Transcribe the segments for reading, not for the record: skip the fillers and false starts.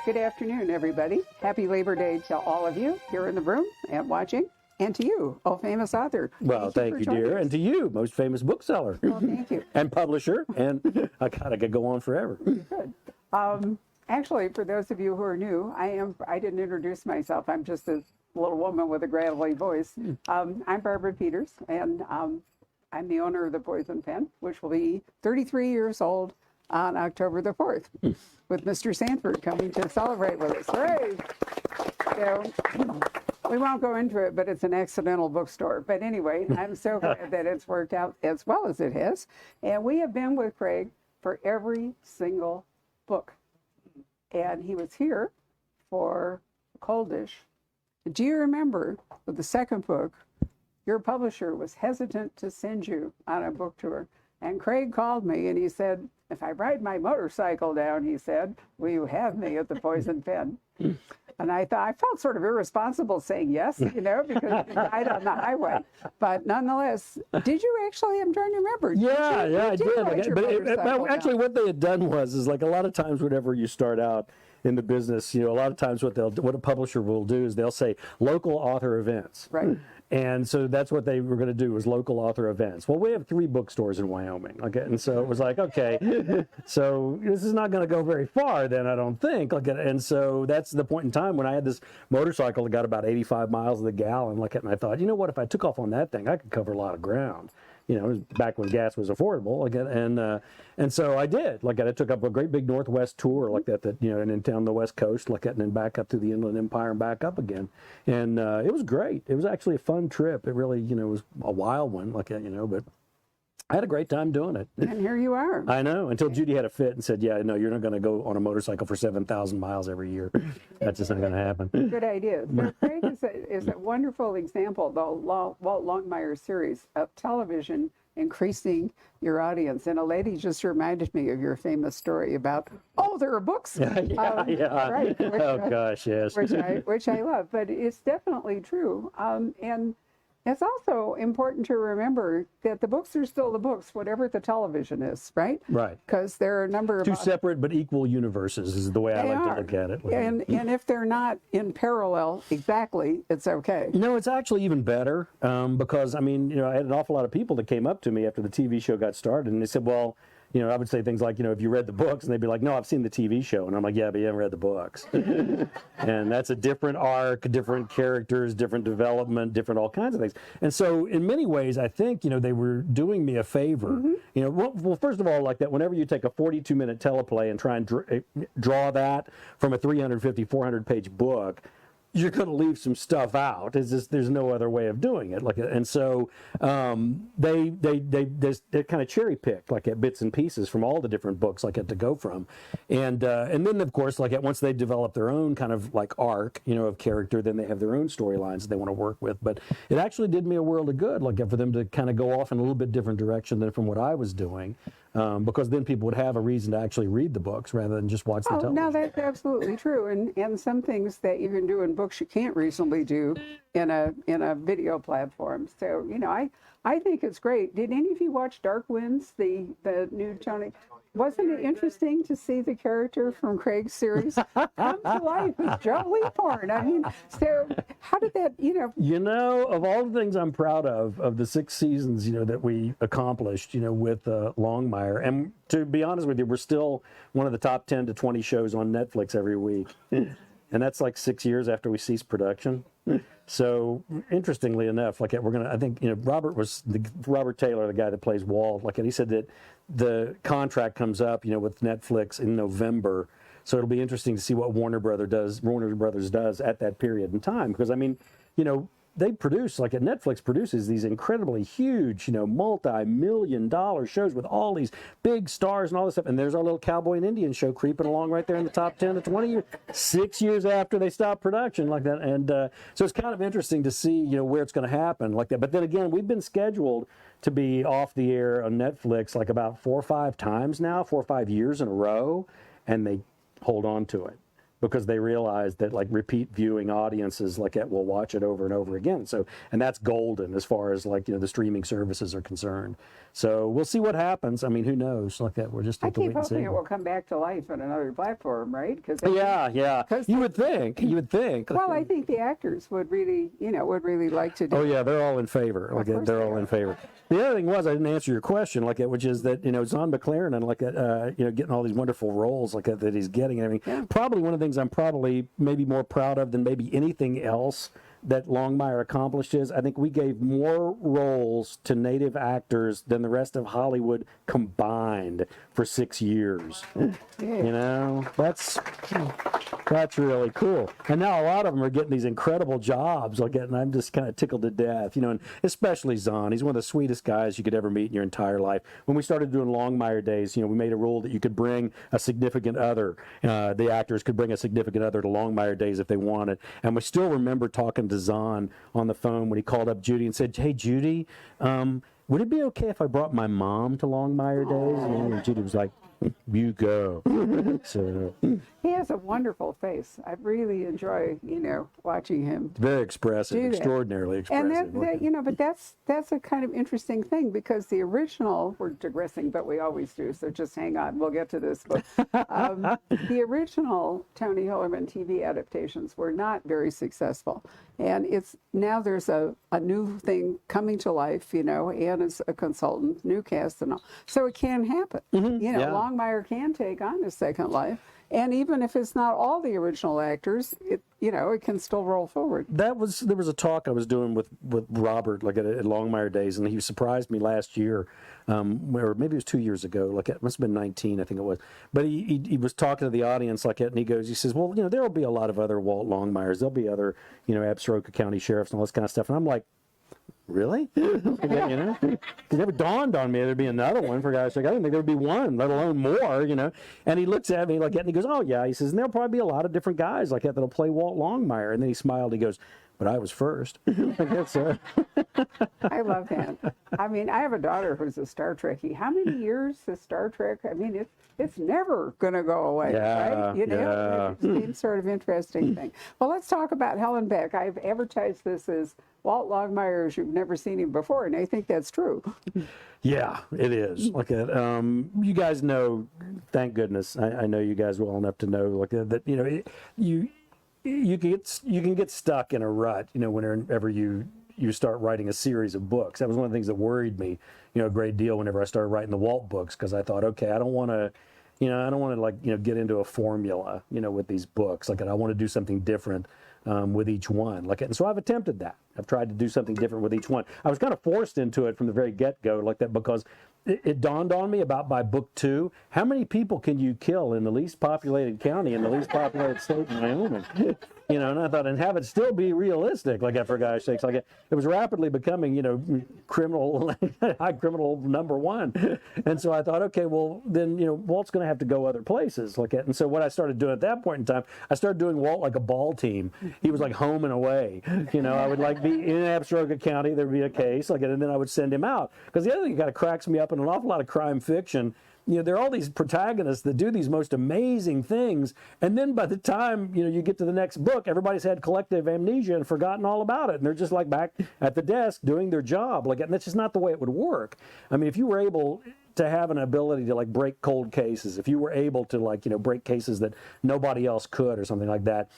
Good afternoon, everybody. Happy Labor Day to all of you here in the room and watching, and to you, oh famous author. Well, thank you, dear, and to you, most famous bookseller. Well, thank you. And publisher, and I could go on forever. Good. Actually, for those of you who are new, I didn't introduce myself. I'm just a little woman with a gravelly voice. I'm Barbara Peters, and I'm the owner of the Poison Pen, which will be 33 years old on October the 4th, with Mr. Sanford coming to celebrate with us. Hooray! So, we won't go into it, but it's an accidental bookstore. But anyway, I'm so glad that it's worked out as well as it has. And we have been with Craig for every single book. And he was here for Cold Dish. Do you remember with the second book, your publisher was hesitant to send you on a book tour? And Craig called me and he said, if I ride my motorcycle down, he said, will you have me at the Poison Pen? And I felt sort of irresponsible saying yes, you know, because you died on the highway. But nonetheless, did you actually, I'm trying to remember. I did. But actually what they had done is like a lot of times whenever you start out in the business, you know, a lot of times what a publisher will do is they'll say local author events. Right. And so that's what they were going to do, was local author events. Well, we have 3 bookstores in Wyoming. Okay. And so it was like, okay, so this is not going to go very far then, I don't think. And so that's the point in time when I had this motorcycle that got about 85 miles to the gallon. And I thought, you know what, if I took off on that thing, I could cover a lot of ground. You know, it was back when gas was affordable, and so I did. I took up a great big Northwest tour that you know, and then down the West Coast, and then back up to the Inland Empire and back up again, and it was great. It was actually a fun trip. It really, you know, was a wild one, you know, but I had a great time doing it. And here you are. I know, until Judy had a fit and said, yeah, no, you're not going to go on a motorcycle for 7,000 miles every year. That's just not going to happen. Good idea. But Craig is a wonderful example, the Walt Longmire series of television increasing your audience. And a lady just reminded me of your famous story about, there are books. Yeah. Right. Gosh, yes. Which I love. But it's definitely true. And it's also important to remember that the books are still the books, whatever the television is, right? Right. Because there are a number of... 2 separate but equal universes is the way I like to look at it. And if they're not in parallel exactly, it's okay. No, it's actually even better because, I mean, you know, I had an awful lot of people that came up to me after the TV show got started, and they said, well, you know, I would say things like, you know, have you read the books? And they'd be like, no, I've seen the TV show. And I'm like, yeah, but you haven't read the books. And that's a different arc, different characters, different development, different all kinds of things. And so in many ways, I think, you know, they were doing me a favor. You know, well, first of all, like that, whenever you take a 42-minute teleplay and try and draw that from a 350, 400-page book, you're going to leave some stuff out. It's just, there's no other way of doing it. And so they kind of cherry picked at bits and pieces from all the different books to go from, and then of course once they develop their own kind of arc, you know, of character, then they have their own storylines that they want to work with. But it actually did me a world of good, for them to kind of go off in a little bit different direction than from what I was doing. Because then people would have a reason to actually read the books rather than just watch the television. No, that's absolutely true. And some things that you can do in books you can't reasonably do in a video platform. So, you know, I think it's great. Did any of you watch Dark Winds, the new Tony? Wasn't it interesting to see the character from Craig's series come to life with Joe Leaphorn? I mean, so how did that, you know? You know, of all the things I'm proud of the 6 seasons, you know, that we accomplished, you know, with Longmire, and to be honest with you, we're still one of the top 10 to 20 shows on Netflix every week. And that's 6 years after we ceased production. So interestingly enough, I think, you know, Robert Taylor, the guy that plays Walt, and he said that the contract comes up, you know, with Netflix in November. So it'll be interesting to see what Warner Brothers does at that period in time. Because I mean, you know, they produce, Netflix produces these incredibly huge, you know, multi-million-dollar shows with all these big stars and all this stuff. And there's our little cowboy and Indian show creeping along right there in the top 10 to 20 years, 6 years after they stopped production like that. And so it's kind of interesting to see, you know, where it's going to happen like that. But then again, we've been scheduled to be off the air on Netflix about 4 or 5 times now, 4 or 5 years in a row, and they hold on to it. because they realize that like repeat viewing audiences like that will watch it over and over again. So, and that's golden as far as like, the streaming services are concerned. So we'll see what happens. I mean, who knows? Like that, we're just I have to wait keep and see. hoping it will come back to life on another platform, right? Because Yeah. You would think. Well, I think the actors would really, would really like to do. Oh yeah, they're all in favor. Like course they're they all are. in favor. The other thing was I didn't answer your question, like which is that Zahn McLaren and like getting all these wonderful roles like that he's getting. I mean, probably one of the things I'm probably maybe more proud of than maybe anything else that Longmire accomplished is I think we gave more roles to native actors than the rest of Hollywood combined for 6 years. That's really cool. And now a lot of them are getting these incredible jobs. And I'm just kind of tickled to death, and especially Zahn. He's one of the sweetest guys you could ever meet in your entire life. When we started doing Longmire days, we made a rule that you could bring a significant other. The actors could bring a significant other to Longmire days if they wanted. And we still remember talking to Zahn on the phone when he called up Judy and said, "Hey, Judy, would it be okay if I brought my mom to Longmire days?" And Judy was like, "You go." So He has a wonderful face. I really enjoy, watching him. very expressive, Do that. extraordinarily And expressive. but that's a kind of interesting thing because the original, we're digressing, but we always do, so just hang on, we'll get to this. But the original Tony Hillerman TV adaptations were not very successful. And now there's a new thing coming to life, and as a consultant, new cast and all. So it can happen. Longmire can take on a second life. And even if it's not all the original actors, it can still roll forward. There was a talk I was doing with Robert at Longmire days, and he surprised me last year, or maybe it was 2 years ago. It must have been 19, I think it was. But he was talking to the audience and he says, well, there will be a lot of other Walt Longmires. There'll be other Absaroka County sheriffs and all this kind of stuff. And I'm like, really? It never dawned on me there'd be another one, for God's sake. I didn't think there'd be one, let alone more, And he looks at me and he goes, oh, yeah. He says, and there'll probably be a lot of different guys like that that'll play Walt Longmire. And then he smiled. He goes, but I was first. I love that. I mean, I have a daughter who's a Star Trekkie. How many years is Star Trek? I mean, it's never going to go away, right? It seems sort of interesting thing. Well, let's talk about Helen Beck. I've advertised this as Walt Longmire as you've never seen him before, and I think that's true. Yeah, it is. You guys know, thank goodness, I know you guys well enough to know that you can get stuck in a rut, whenever you start writing a series of books. That was one of the things that worried me, a great deal whenever I started writing the Walt books, because I thought, okay, I don't want to get into a formula, with these books. I want to do something different with each one. And so I've attempted that. I've tried to do something different with each one. I was kind of forced into it from the very get-go like that, because it dawned on me by book 2, how many people can you kill in the least populated county in the least populated state in Wyoming? And I thought, and have it still be realistic, for God's sakes. It was rapidly becoming, high criminal number 1. And so I thought, okay, well, then, Walt's going to have to go other places. And so what I started doing at that point in time, I started doing Walt like a ball team. He was like home and away. I would be in Absaroka County, there'd be a case, and then I would send him out. Because the other thing that kind of cracks me up in an awful lot of crime fiction, there are all these protagonists that do these most amazing things, and then by the time, you get to the next book, everybody's had collective amnesia and forgotten all about it, and they're just back at the desk doing their job. And that's just not the way it would work. I mean, if you were able to have an ability to break cold cases, if you were able to break cases that nobody else could or something like that,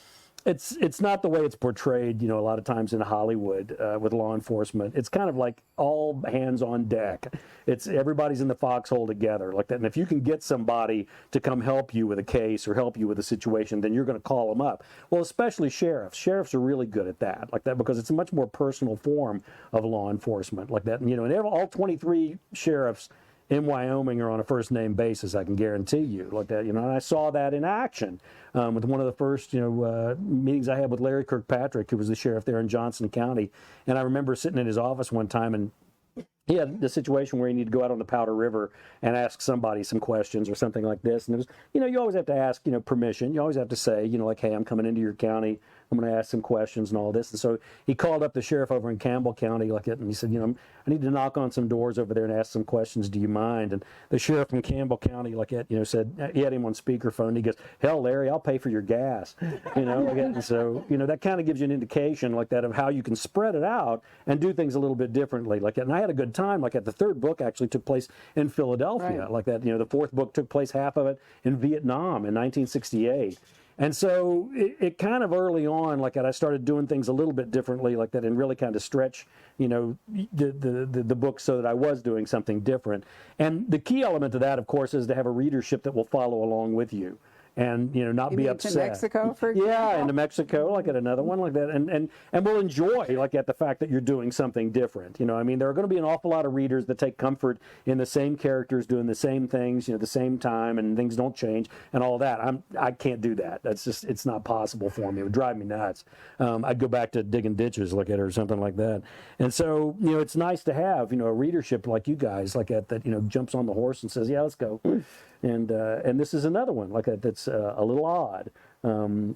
it's not the way it's portrayed, a lot of times in Hollywood with law enforcement. It's kind of all hands on deck. It's everybody's in the foxhole together like that. And if you can get somebody to come help you with a case or help you with a situation, then you're going to call them up. Well, especially sheriffs. Sheriffs are really good at that, because it's a much more personal form of law enforcement like that. And, and all 23 sheriffs in Wyoming are on a first name basis, I can guarantee you and I saw that in action with one of the first, meetings I had with Larry Kirkpatrick, who was the sheriff there in Johnson County. And I remember sitting in his office one time, and he had the situation where he needed to go out on the Powder River and ask somebody some questions or something like this. And it was, you always have to ask, permission. You always have to say, hey, I'm coming into your county. I'm going to ask some questions and all this. And so he called up the sheriff over in Campbell County, and he said, I need to knock on some doors over there and ask some questions. Do you mind? And the sheriff from Campbell County, said, he had him on speakerphone. He goes, hell, Larry, I'll pay for your gas. And so, that kind of gives you an indication like that of how you can spread it out and do things a little bit differently like that. And I had a good time. The third book actually took place in Philadelphia, right. The fourth book took place, half of it, in Vietnam in 1968. And so it kind of early on, I started doing things a little bit differently like that and really kind of stretch, the book so that I was doing something different. And the key element of that, of course, is to have a readership that will follow along with you. And not be upset. To Mexico, for example? Yeah, into Mexico, at another one like that, and we'll enjoy at the fact that you're doing something different. There are going to be an awful lot of readers that take comfort in the same characters doing the same things, the same time, and things don't change and all that. I can't do that. That's just, it's not possible for me. It would drive me nuts. I'd go back to digging ditches or something like that. And so it's nice to have a readership like you guys that jumps on the horse and says, yeah, let's go. And this is another one that's a little odd.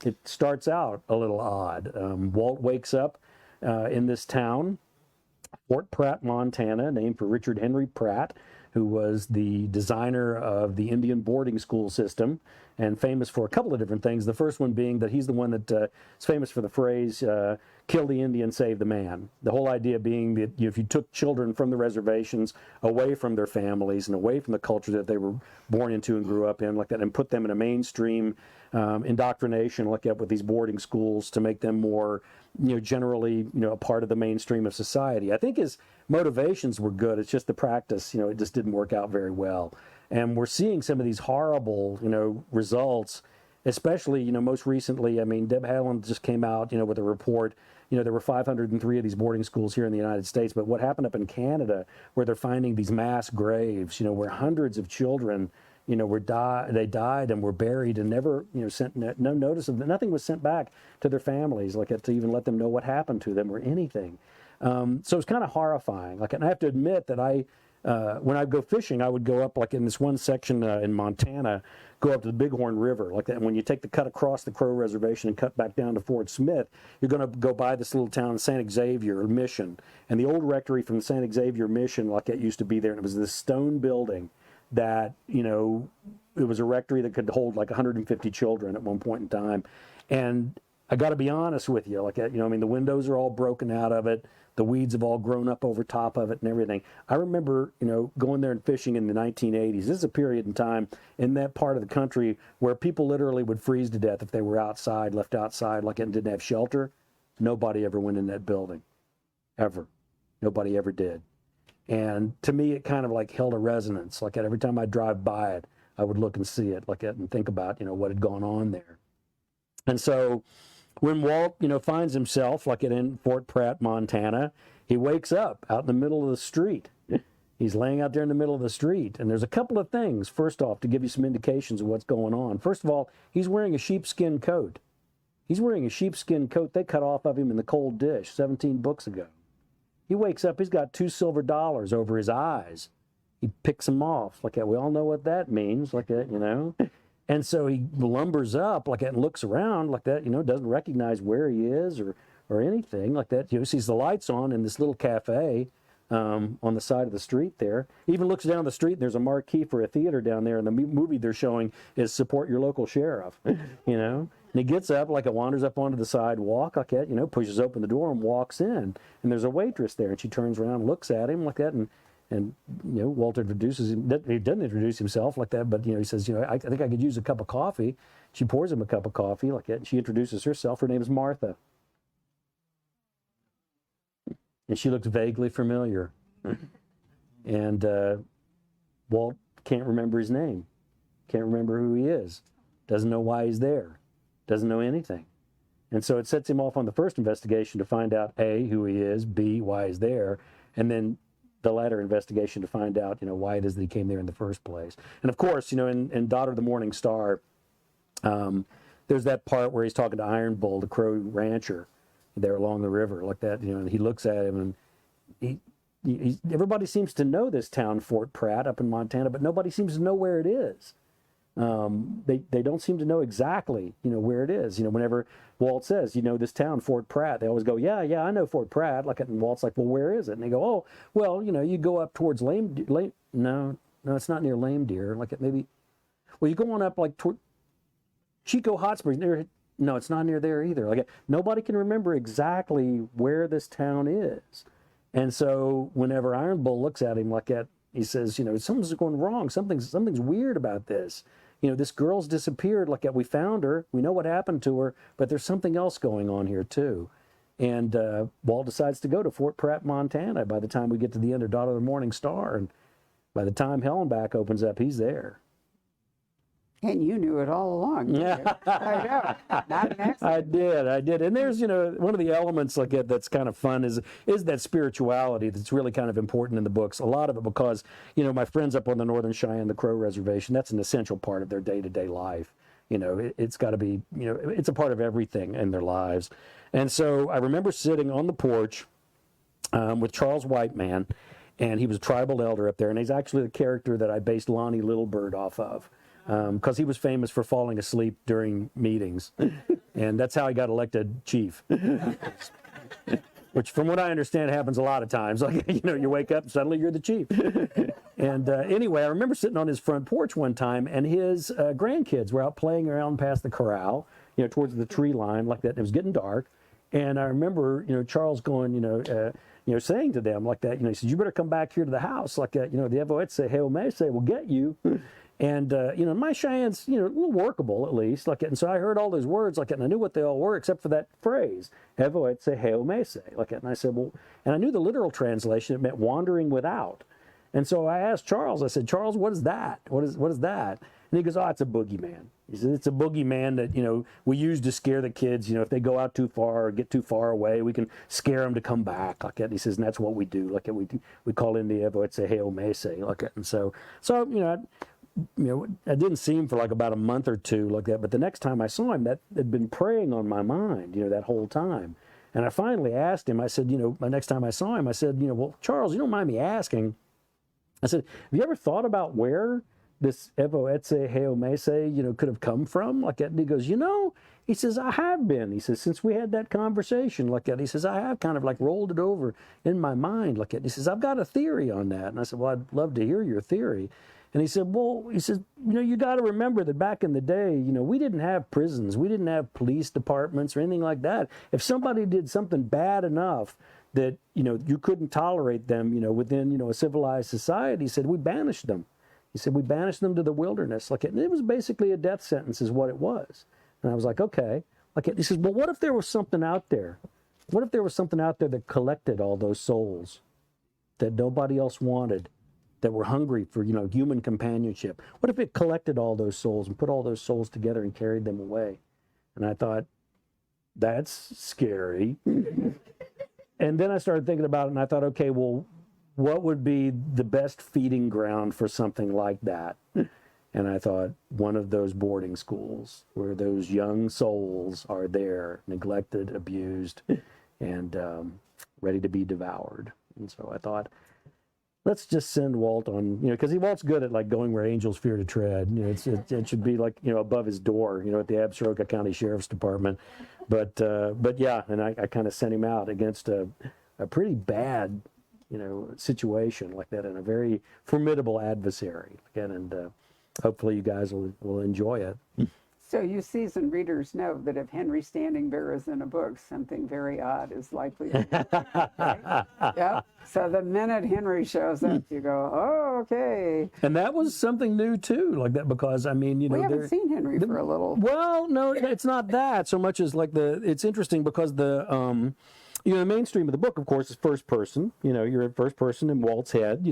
It starts out a little odd. Walt wakes up in this town, Fort Pratt, Montana, named for Richard Henry Pratt, who was the designer of the Indian boarding school system and famous for a couple of different things. The first one being that he's the one that is famous for the phrase, kill the Indian, save the man. The whole idea being that if you took children from the reservations away from their families and away from the culture that they were born into and grew up in and put them in a mainstream indoctrination with these boarding schools to make them more, generally, a part of the mainstream of society. I think his motivations were good. It's just the practice, it just didn't work out very well. And we're seeing some of these horrible, results, especially, most recently. Deb Haaland just came out, with a report. There were 503 of these boarding schools here in the United States, but what happened up in Canada, where they're finding these mass graves, where hundreds of children, they died and were buried and never, sent no notice of, nothing was sent back to their families, to even let them know what happened to them or anything. So it's kind of horrifying. And I have to admit that when I go fishing, I would go up in this one section in Montana, go up to the Bighorn River and when you take the cut across the Crow Reservation and cut back down to Fort Smith, you're going to go by this little town, St. Xavier Mission, and the old rectory from St. Xavier Mission, it used to be there, and it was this stone building that, it was a rectory that could hold 150 children at one point in time. And I got to be honest with you, the windows are all broken out of it. The weeds have all grown up over top of it and everything. I remember, going there and fishing in the 1980s. This is a period in time in that part of the country where people literally would freeze to death if they were outside, left outside, and didn't have shelter. Nobody ever went in that building, ever. Nobody ever did. And to me, it kind of held a resonance. Every time I drive by it, I would look and see it, and think about, what had gone on there. And so when Walt, finds himself in Fort Pratt, Montana, he wakes up out in the middle of the street. He's laying out there in the middle of the street. And there's a couple of things, first off, to give you some indications of what's going on. First of all, he's wearing a sheepskin coat. He's wearing a sheepskin coat they cut off of him in the cold dish 17 books ago. He wakes up, he's got $2 silver over his eyes. He picks them off. We all know what that means, And so he lumbers up and looks around doesn't recognize where he is or anything sees the lights on in this little cafe on the side of the street there. He even looks down the street and there's a marquee for a theater down there, and the movie they're showing is Support Your Local Sheriff, And he gets up, wanders up onto the sidewalk, pushes open the door and walks in. And there's a waitress there, and she turns around, looks at him and Walt introduces him. He doesn't introduce himself like that, but, he says, I think I could use a cup of coffee. She pours him a cup of coffee and she introduces herself. Her name is Martha. And she looks vaguely familiar. And Walt can't remember his name. Can't remember who he is. Doesn't know why he's there. Doesn't know anything. And so it sets him off on the first investigation to find out, A, who he is, B, why he's there, and then the latter investigation to find out, why it is that he came there in the first place. And of course, in Daughter of the Morning Star, there's that part where he's talking to Iron Bull, the Crow rancher, there along the river, and he looks at him, and everybody seems to know this town, Fort Pratt, up in Montana, but nobody seems to know where it is. they don't seem to know exactly, where it is. Whenever Walt says, this town, Fort Pratt, they always go, yeah, I know Fort Pratt. And Walt's like, well, where is it? And they go, oh, well, you go up towards no, it's not near Lame Deer. Maybe, well, you go on up toward Chico Hot Springs. No, it's not near there either. Nobody can remember exactly where this town is. And so whenever Iron Bull looks at him like that, he says, something's going wrong. Something's weird about this. This girl's disappeared. We found her. We know what happened to her, but there's something else going on here too. And Walt decides to go to Fort Pratt, Montana by the time we get to the end of Daughter of the Morning Star. And by the time Hellenbach opens up, he's there. And you knew it all along. Didn't you? I know. Not an accident. I did. And there's, one of the elements that's kind of fun is that spirituality that's really kind of important in the books. A lot of it because, my friends up on the Northern Cheyenne, the Crow Reservation, that's an essential part of their day-to-day life. It's got to be, it's a part of everything in their lives. And so I remember sitting on the porch with Charles Whiteman, and he was a tribal elder up there, and he's actually the character that I based Lonnie Littlebird off of. Because he was famous for falling asleep during meetings. And that's how he got elected chief. Which, from what I understand, happens a lot of times. You wake up and suddenly you're the chief. And anyway, I remember sitting on his front porch one time, and his grandkids were out playing around past the corral, towards the tree line like that. It was getting dark. And I remember, Charles going, saying to them like that, he said, you better come back here to the house. The Evoetse Hail Mese will get you. And, my Cheyenne's, a little workable at least. And so I heard all those words and I knew what they all were except for that phrase, Evoetse Hail Mese. And I said, well, and I knew the literal translation, it meant wandering without. And so I asked Charles, I said, Charles, what is that? What is that? And he goes, oh, it's a boogeyman. He said, it's a boogeyman that, we use to scare the kids. If they go out too far or get too far away, we can scare them to come back. And he says, and that's what we do. We call in the Evoetse Hail Mese. And so, it didn't seem for about a month or two like that. But the next time I saw him, that had been preying on my mind, that whole time. And I finally asked him, I said, the next time I saw him, I said, well, Charles, you don't mind me asking. I said, have you ever thought about where this Evoetse Hail Mese, could have come from? And he goes, he says, I have been. He says, since we had that conversation he says, I have kind of rolled it over in my mind He says, I've got a theory on that. And I said, well, I'd love to hear your theory. And he said, well, you got to remember that back in the day, we didn't have prisons. We didn't have police departments or anything like that. If somebody did something bad enough that, you couldn't tolerate them, within, a civilized society, he said, we banished them. He said, we banished them to the wilderness. And it was basically a death sentence is what it was. And I was like, okay. He says, well, what if there was something out there? What if there was something out there that collected all those souls that nobody else wanted? That were hungry for, human companionship. What if it collected all those souls and put all those souls together and carried them away? And I thought, that's scary. And then I started thinking about it and I thought, okay, well, what would be the best feeding ground for something like that? And I thought, one of those boarding schools where those young souls are there, neglected, abused, and ready to be devoured. And so I thought, let's just send Walt on, because Walt's good at going where angels fear to tread. It should be above his door, at the Absaroka County Sheriff's Department. But yeah, and I kind of sent him out against a pretty bad, situation like that, and a very formidable adversary. And hopefully you guys will enjoy it. So you seasoned readers know that if Henry Standing Bear is in a book, something very odd is likely to happen, right? Yep. So the minute Henry shows up, you go, oh, okay. And that was something new too, because we haven't seen Henry for a little. Well, no, it's not that so much as it's interesting because the mainstream of the book, of course, is first person. You're in first person in Walt's head.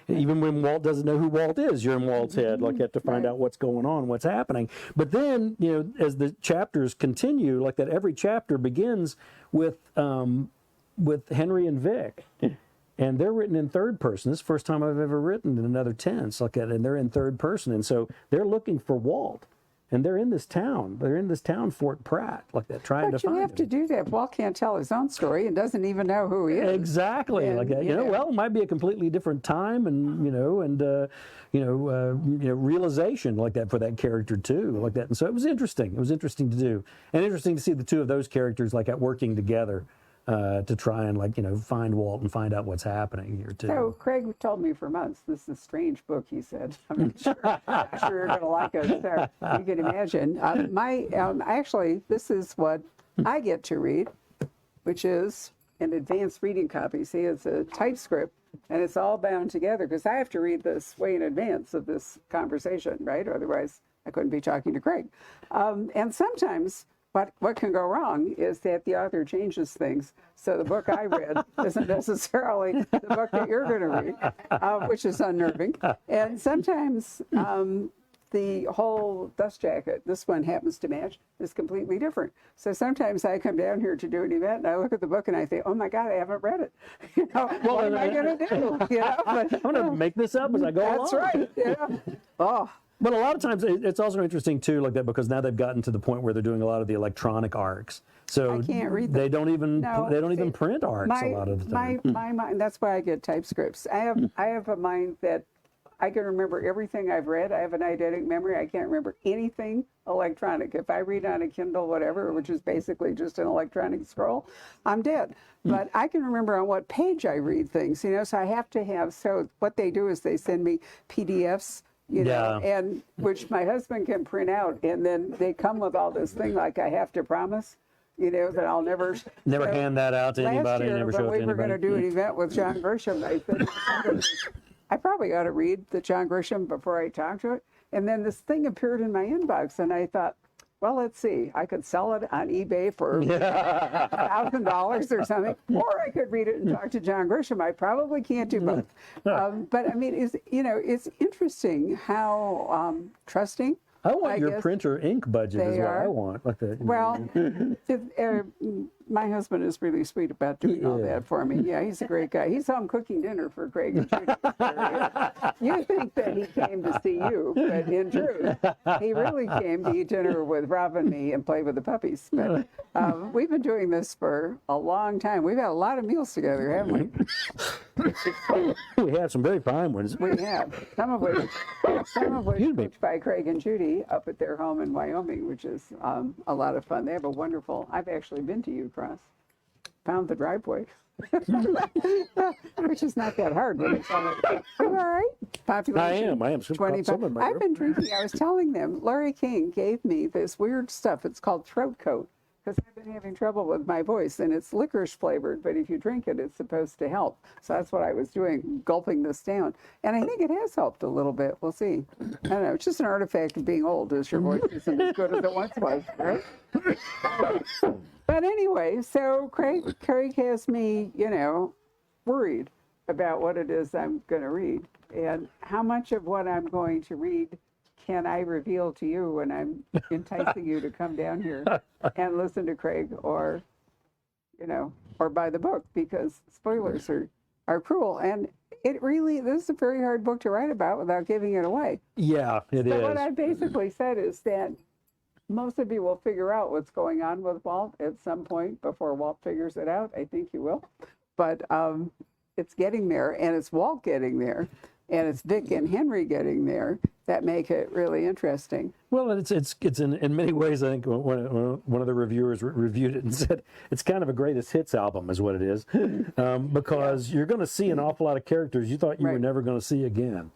Even when Walt doesn't know who Walt is, you're in Walt's head. You have to find out what's going on, what's happening. But then, as the chapters continue, every chapter begins with Henry and Vic. And they're written in third person. This is the first time I've ever written in another tense and they're in third person. And so they're looking for Walt. and they're in this town. They're in this town, Fort Pratt, like that, trying But to you find have to him. do that. Walt can't tell his own story and doesn't even know who he is. Exactly, And, like that. You know, well, it might be a completely different time, and realization like that for that character too, like that. And so it was interesting. It was interesting to do, and interesting to see the two of those characters like at working together to try and find Walt and find out what's happening here too. So Craig told me for months, this is a strange book, he said. I'm not sure you're going to like it. So you can imagine. Actually, this is what I get to read, which is an advanced reading copy. See, it's a typescript, and it's all bound together because I have to read this way in advance of this conversation, right? Otherwise, I couldn't be talking to Craig. And sometimes what can go wrong is that the author changes things. So the book I read isn't necessarily the book that you're going to read, which is unnerving. And sometimes the whole dust jacket, this one happens to match, is completely different. So sometimes I come down here to do an event and I look at the book and I think, oh my God, I haven't read it. What am I going to do? I'm going to make this up as I go along. That's right. Yeah. Oh. But a lot of times it's also interesting too, like that, because now they've gotten to the point where they're doing a lot of the electronic arcs. So I can't read them. They don't even No, print arcs a lot of the time. My mind, that's why I get typescripts. I have a mind that I can remember everything I've read. I have an eidetic memory. I can't remember anything electronic. If I read on a Kindle, whatever, which is basically just an electronic scroll, I'm dead. But I can remember on what page I read things, so I have to have, so what they do is they send me PDFs, and which my husband can print out, and then they come with all this thing like I have to promise, that I'll never hand that out to anybody. Last year, never show when it to we were going to anybody. do an event with John Grisham, I said, I probably ought to read the John Grisham before I talk to it. And then this thing appeared in my inbox, and I thought, well, let's see. I could sell it on eBay for $1,000 or something, or I could read it and talk to John Grisham. I probably can't do both. But I mean, it's interesting how trusting. I want your printer ink budget is what I want. Like that. Well, my husband is really sweet about doing all that for me. Yeah, he's a great guy. He's home cooking dinner for Craig and Judy. You think that he came to see you, but in truth, he really came to eat dinner with Rob and me and play with the puppies. But we've been doing this for a long time. We've had a lot of meals together, haven't we? We have some very fine ones. We have, some of which cooked by Craig and Judy up at their home in Wyoming, which is a lot of fun. They have a wonderful, I've actually been to Ucross, found the driveway, which is not that hard. When it's all right. All right. Population. I am. 25. I've been drinking. I was telling them, Larry King gave me this weird stuff. It's called throat coat, because I've been having trouble with my voice, and it's licorice flavored, but if you drink it, it's supposed to help. So that's what I was doing, gulping this down. And I think it has helped a little bit. We'll see. I don't know. It's just an artifact of being old, as your voice isn't as good as it once was, right? But anyway, so Craig has me, worried about what it is I'm going to read. And how much of what I'm going to read can I reveal to you when I'm enticing you to come down here and listen to Craig, or buy the book, because spoilers are cruel. And this is a very hard book to write about without giving it away. Yeah, it is. So what I basically said is that most of you will figure out what's going on with Walt at some point before Walt figures it out. I think you will. But it's getting there, and it's Walt getting there, and it's Vic and Henry getting there that make it really interesting. Well, it's in many ways, I think one of the reviewers reviewed it and said it's kind of a greatest hits album is what it is, because you're going to see an awful lot of characters you thought you were never going to see again.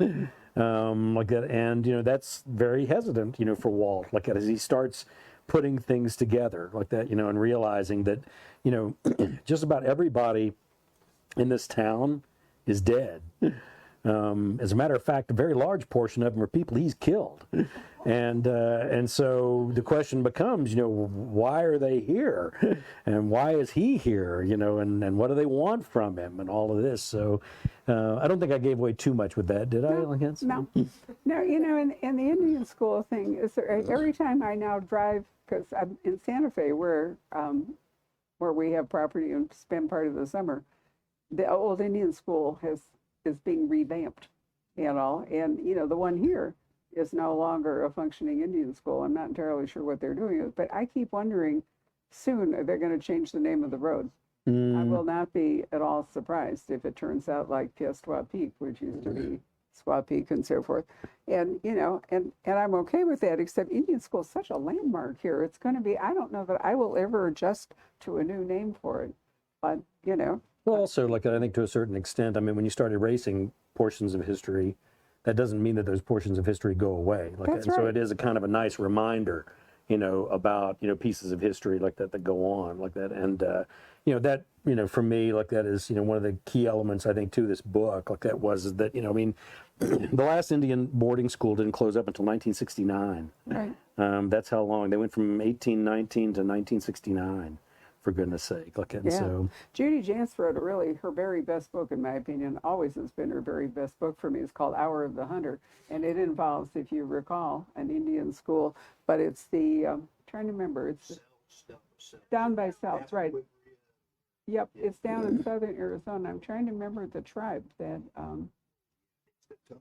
Like that, and that's very hesitant, for Walt, like that, as he starts putting things together like that, and realizing that, just about everybody in this town is dead. As a matter of fact, a very large portion of them are people he's killed, and so the question becomes, why are they here, and why is he here, and what do they want from him, and all of this. So I don't think I gave away too much with that, did I? No. And the Indian school thing is, every time I now drive, because I'm in Santa Fe, where we have property and spend part of the summer, the old Indian school is being revamped, and the one here is no longer a functioning Indian school. I'm not entirely sure what they're doing, but I keep wondering soon they're going to change the name of the road. I will not be at all surprised if it turns out like Piestwa Peak, which used to be Squaw Peak and so forth. And, you know, and I'm okay with that, except Indian school is such a landmark here. It's going to be, I don't know that I will ever adjust to a new name for it, but, you know. Well, also, like, I think to a certain extent, I mean, when you start erasing portions of history, that doesn't mean that those portions of history go away. Like, That's and so right. it is a kind of a nice reminder, you know, about, you know, pieces of history like that go on like that. And, you know, that, you know, for me, like that is, you know, one of the key elements, I think, to this book, like that was that, you know, I mean, the last Indian boarding school didn't close up until 1969. Right. That's how long. They went from 1819 to 1969, for goodness sake. Like, and Yeah. so, Judy Jantz wrote her very best book, in my opinion, always has been her very best book for me. It's called Hour of the Hunter. And it involves, if you recall, an Indian school, but it's the, trying to remember, it's down by South, right. Yep, it's down in southern Arizona. I'm trying to remember the tribe that,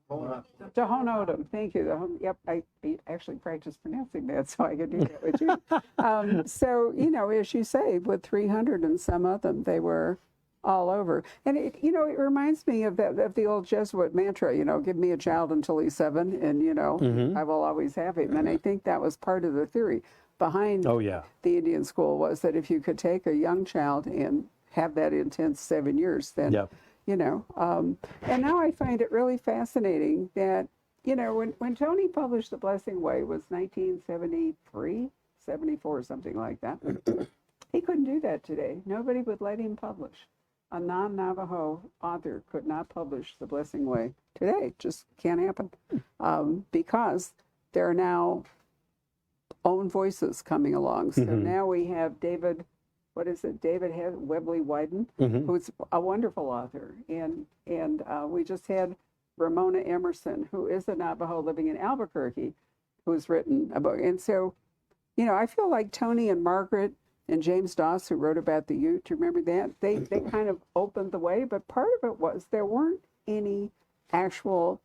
Tohono O'odham, thank you. Yep, I actually practiced pronouncing that so I could do that with you. So, you know, as you say, with 300 and some of them, they were all over. And, it, you know, it reminds me of the old Jesuit mantra, you know, give me a child until he's 7 and, you know, I will always have him. And I think that was part of the theory behind the Indian school was that if you could take a young child and have that intense 7 years, then... You know, and now I find it really fascinating that, you know, when Tony published The Blessing Way was 1973, 74, something like that. He couldn't do that today. Nobody would let him publish. A non-Navajo author could not publish The Blessing Way today. Just can't happen because there are now own voices coming along. So now we have David Webley Wyden, who's a wonderful author. And we just had Ramona Emerson, who is a Navajo living in Albuquerque, who's written a book. And so, you know, I feel like Tony and Margaret and James Doss, who wrote about the Ute, do you remember that? They kind of opened the way, but part of it was there weren't any actual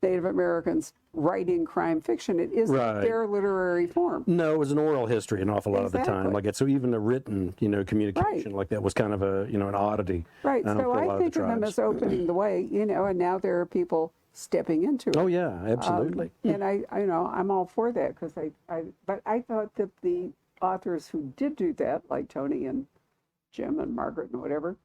Native Americans writing crime fiction. It isn't their literary form. No, it was an oral history an awful lot of the time. Like it, so even the written, you know, communication like that was kind of a, you know, an oddity. Right. So I think of them as opening the way, you know, and now there are people stepping into it. Oh yeah, absolutely. And I know I'm all for that because but I thought that the authors who did do that, like Tony and Jim and Margaret and whatever,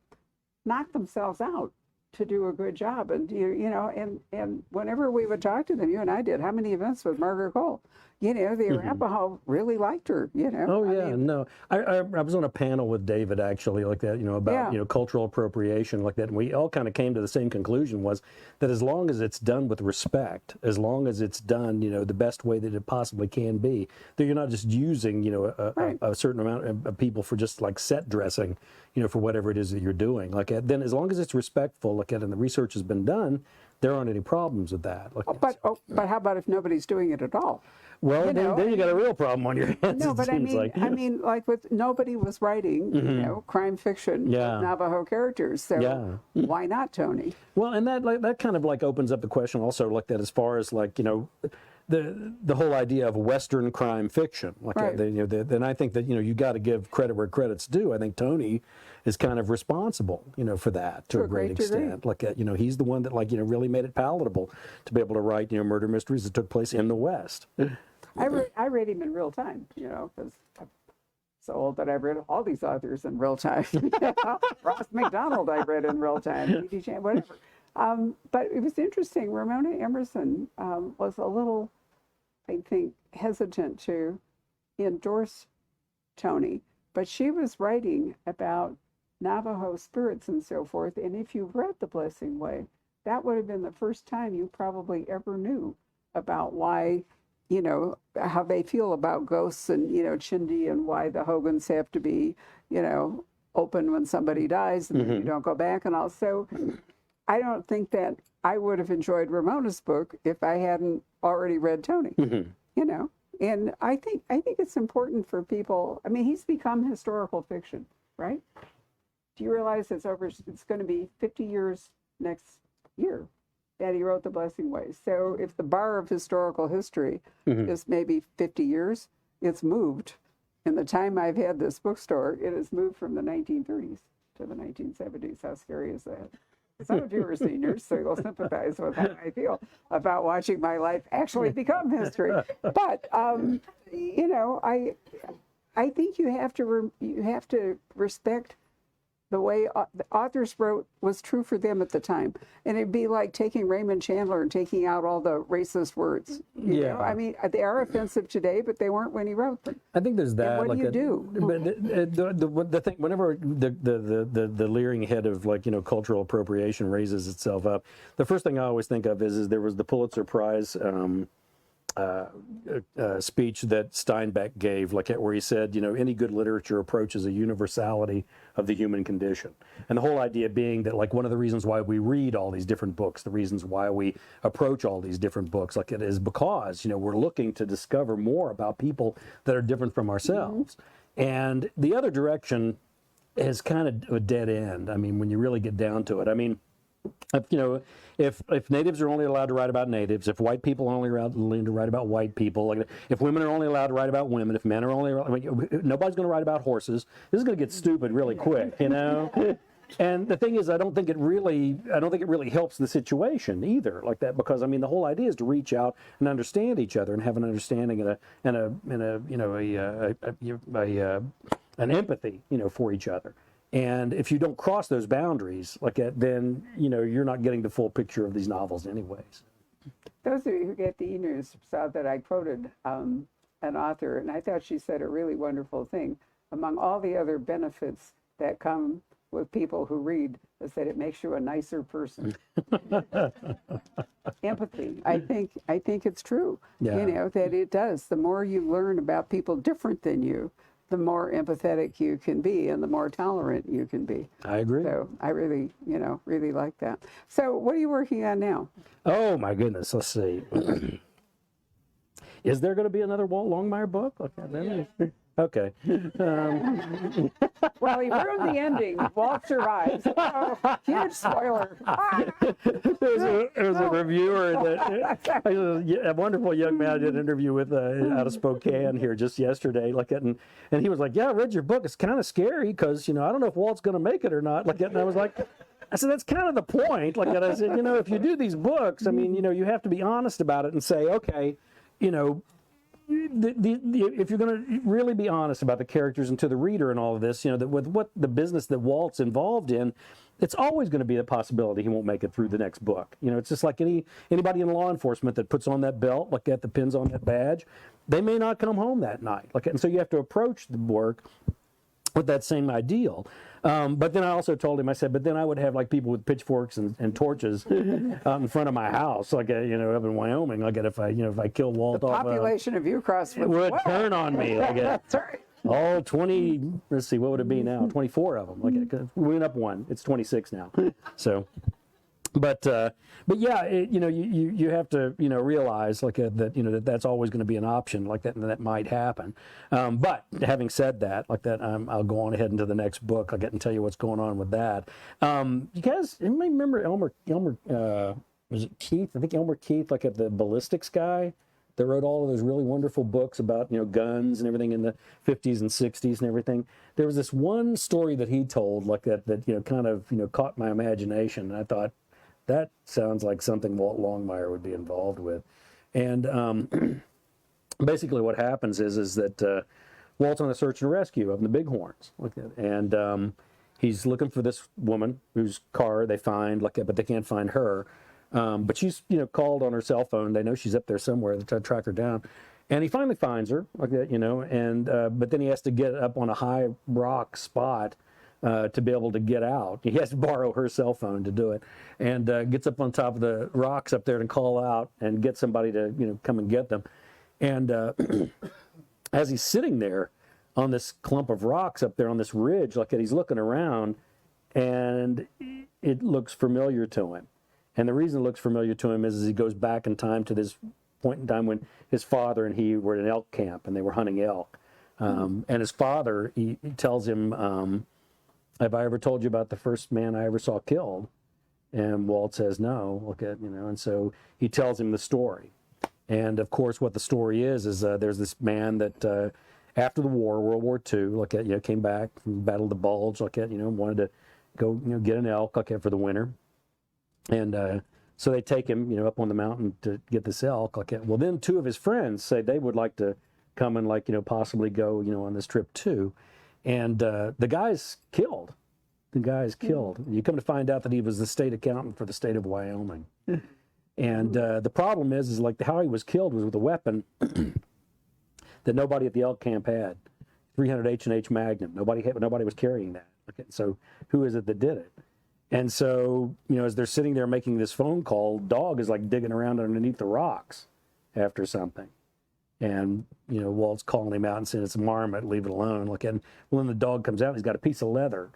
knocked themselves out to do a good job. And, you know, and whenever we would talk to them, you and I did, how many events with Margaret Cole? You know, the Arapaho really liked her, you know. Oh, yeah, no. I was on a panel with David, actually, like that, you know, about, you know, cultural appropriation, like that. And we all kind of came to the same conclusion was that as long as it's done with respect, as long as it's done, you know, the best way that it possibly can be, that you're not just using, you know, a certain amount of people for just like set dressing, you know, for whatever it is that you're doing. Like, then as long as it's respectful, like, and the research has been done, there aren't any problems with that. Like, but how about if nobody's doing it at all? Well, then you got a real problem on your hands. No, but I mean, like with nobody was writing, you know, crime fiction with Navajo characters. So why not, Tony? Well, and that kind of like opens up the question also, like that as far as like, you know, the whole idea of Western crime fiction. Like, you know, then I think that, you know, you got to give credit where credit's due. I think Tony is kind of responsible, you know, for that to a great extent. Like, you know, he's the one that, like, you know, really made it palatable to be able to write, you know, murder mysteries that took place in the West. I read him in real time, you know, because I'm so old that I've read all these authors in real time. Ross McDonald I read in real time, E.D. Chan, whatever. But it was interesting. Ramona Emerson was a little, I think, hesitant to endorse Tony, but she was writing about Navajo spirits and so forth. And if you've read The Blessing Way, that would have been the first time you probably ever knew about why, you know, how they feel about ghosts and, you know, Chindi and why the Hogans have to be, you know, open when somebody dies and then you don't go back and all. So I don't think that I would have enjoyed Ramona's book if I hadn't already read Tony, you know. And I think it's important for people. I mean, he's become historical fiction, right? Do you realize it's going to be 50 years next year and he wrote The Blessing Way. So if the bar of historical history is maybe 50 years, it's moved. In the time I've had this bookstore, it has moved from the 1930s to the 1970s. How scary is that? Some of you are seniors, so you'll sympathize with how I feel about watching my life actually become history. But you know, I think you have to respect the way the authors wrote was true for them at the time. And it'd be like taking Raymond Chandler and taking out all the racist words. You know? I mean, they are offensive today, but they weren't when he wrote them. I think there's that. And what like do you do? But the thing, whenever the leering head of, like, you know, cultural appropriation raises itself up, the first thing I always think of is there was the Pulitzer Prize speech that Steinbeck gave, like, where he said, you know, any good literature approaches a universality of the human condition. And the whole idea being that, like, one of the reasons why we read all these different books, the reasons why we approach all these different books, like, it is because, you know, we're looking to discover more about people that are different from ourselves. And the other direction is kind of a dead end. I mean, when you really get down to it, I mean, you know, if natives are only allowed to write about natives, if white people are only allowed to write about white people, like if women are only allowed to write about women, if men are only, nobody's going to write about horses. This is going to get stupid really quick, you know. And the thing is, I don't think it really helps the situation either, like that, because I mean, the whole idea is to reach out and understand each other and have an understanding and an empathy, you know, for each other. And if you don't cross those boundaries, like that, then, you know, you're not getting the full picture of these novels anyways. Those of you who get the e-news saw that I quoted an author, and I thought she said a really wonderful thing. Among all the other benefits that come with people who read, is that it makes you a nicer person. Empathy. I think it's true. Yeah. You know, that it does. The more you learn about people different than you, the more empathetic you can be and the more tolerant you can be. I agree. So I really, you know, really like that. So what are you working on now? Oh my goodness, let's see. Is there going to be another Walt Longmire book? Okay. Well, he ruined the ending. Walt survives. Oh, huge spoiler. There's a reviewer that a wonderful young man I did an interview with out of Spokane here just yesterday, like that, and he was like, "Yeah, I read your book. It's kind of scary because, you know, I don't know if Walt's going to make it or not." Like that, and I said, that's kind of the point. Like that, I said, you know, if you do these books, I mean, you know, you have to be honest about it and say, okay, you know, if you're going to really be honest about the characters and to the reader and all of this, you know, that with what the business that Walt's involved in, it's always going to be a possibility he won't make it through the next book. You know, it's just like anybody in law enforcement that puts on that belt, like that, the pins on that badge, they may not come home that night. Like, and so you have to approach the work with that same ideal. But then I also told him, I said, but then I would have like people with pitchforks and torches out in front of my house, like, you know, up in Wyoming, like if I kill Walt off. The population of Yukos would turn on me. Like That's right. All 20, let's see, what would it be now? 24 of them. Like, we went up one. It's 26 now. So, but yeah, you know, you have to, you know, realize like that, you know, that's always going to be an option like that, and that might happen. But having said that, like that, I'll go on ahead into the next book. I'll get and tell you what's going on with that. You guys, anybody remember Elmer, was it Keith? I think Elmer Keith, like at the ballistics guy that wrote all of those really wonderful books about, you know, guns and everything in the 50s and 60s and everything. There was this one story that he told like that, you know, kind of, you know, caught my imagination. And I thought, that sounds like something Walt Longmire would be involved with. And basically what happens is that Walt's on a search and rescue of the Bighorns. Like that. And he's looking for this woman whose car they find, like, but they can't find her. But she's, you know, called on her cell phone. They know she's up there somewhere. They try to track her down. And he finally finds her, like that, you know, and but then he has to get up on a high rock spot to be able to get out. He has to borrow her cell phone to do it, and gets up on top of the rocks up there and call out and get somebody to, you know, come and get them. And as he's sitting there on this clump of rocks up there on this ridge, like that, he's looking around, and it looks familiar to him. And the reason it looks familiar to him is he goes back in time to this point in time when his father and he were at an elk camp and they were hunting elk. And his father, he tells him, have I ever told you about the first man I ever saw killed? And Walt says, no, look at, and so he tells him the story. And of course, what the story is there's this man that after the war, World War II, look at, came back from Battle of the Bulge, look at, wanted to go, get an elk, look at, for the winter. And so they take him, up on the mountain to get this elk. Look at, well, then two of his friends say they would like to come and possibly go, on this trip too. And the guy's killed. The guy's killed. You come to find out that he was the state accountant for the state of Wyoming. And the problem is like how he was killed was with a weapon that nobody at the elk camp had. 300 H&H Magnum. Nobody was carrying that. Okay, so who is it that did it? And so, as they're sitting there making this phone call, dog is like digging around underneath the rocks after something. And, Walt's calling him out and saying, it's a marmot, leave it alone. Look at, well, then the dog comes out, he's got a piece of leather.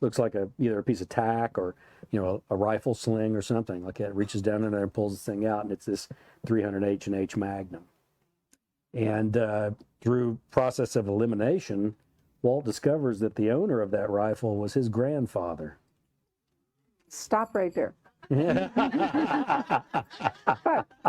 Looks like either a piece of tack or, a rifle sling or something. Like it reaches down in there and pulls this thing out, and it's this 300 H&H Magnum. And through process of elimination, Walt discovers that the owner of that rifle was his grandfather. Stop right there. But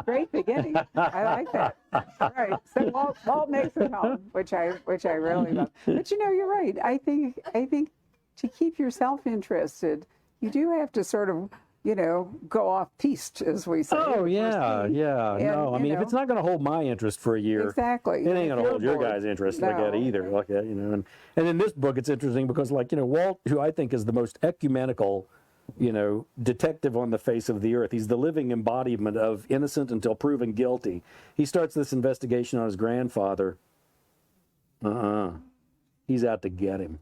great beginning. I like that. All right. So Walt makes it home, which I really love. But you're right. I think to keep yourself interested, you do have to sort of, go off piste, as we say. Oh, yeah. No, I mean, if it's not going to hold my interest for a year, exactly, it ain't going to hold your guys' interest like that either. Like that, And in this book, it's interesting because, Walt, who I think is the most ecumenical, detective on the face of the earth. He's the living embodiment of innocent until proven guilty. He starts this investigation on his grandfather. He's out to get him.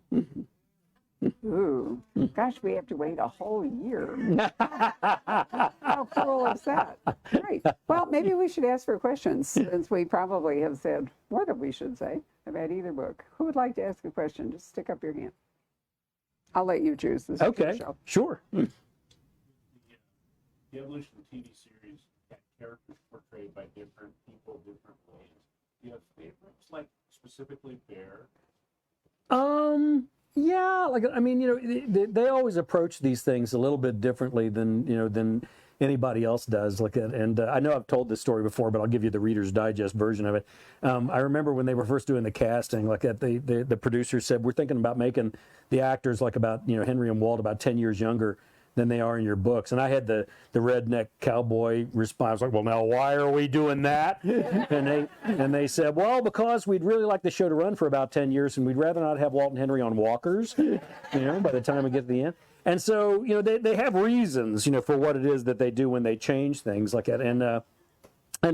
Ooh, gosh, we have to wait a whole year. How cool is that? Right. Well, maybe we should ask for questions, since we probably have said more than we should say about either book. Who would like to ask a question? Just stick up your hand. I'll let you choose. This okay, show. Sure. The Evolution TV series had characters portrayed by different people, different ways. Do you have favorites, like specifically Bear? Yeah, they always approach these things a little bit differently than anybody else does. And I know I've told this story before, but I'll give you the Reader's Digest version of it. I remember when they were first doing the casting, the producer said, we're thinking about making the actors about Henry and Walt about 10 years younger than they are in your books. And I had the redneck cowboy response, well, now why are we doing that? and they said, well, because we'd really like the show to run for about 10 years, and we'd rather not have Walt and Henry on walkers, by the time we get to the end. And so, they have reasons, for what it is that they do when they change things like that. And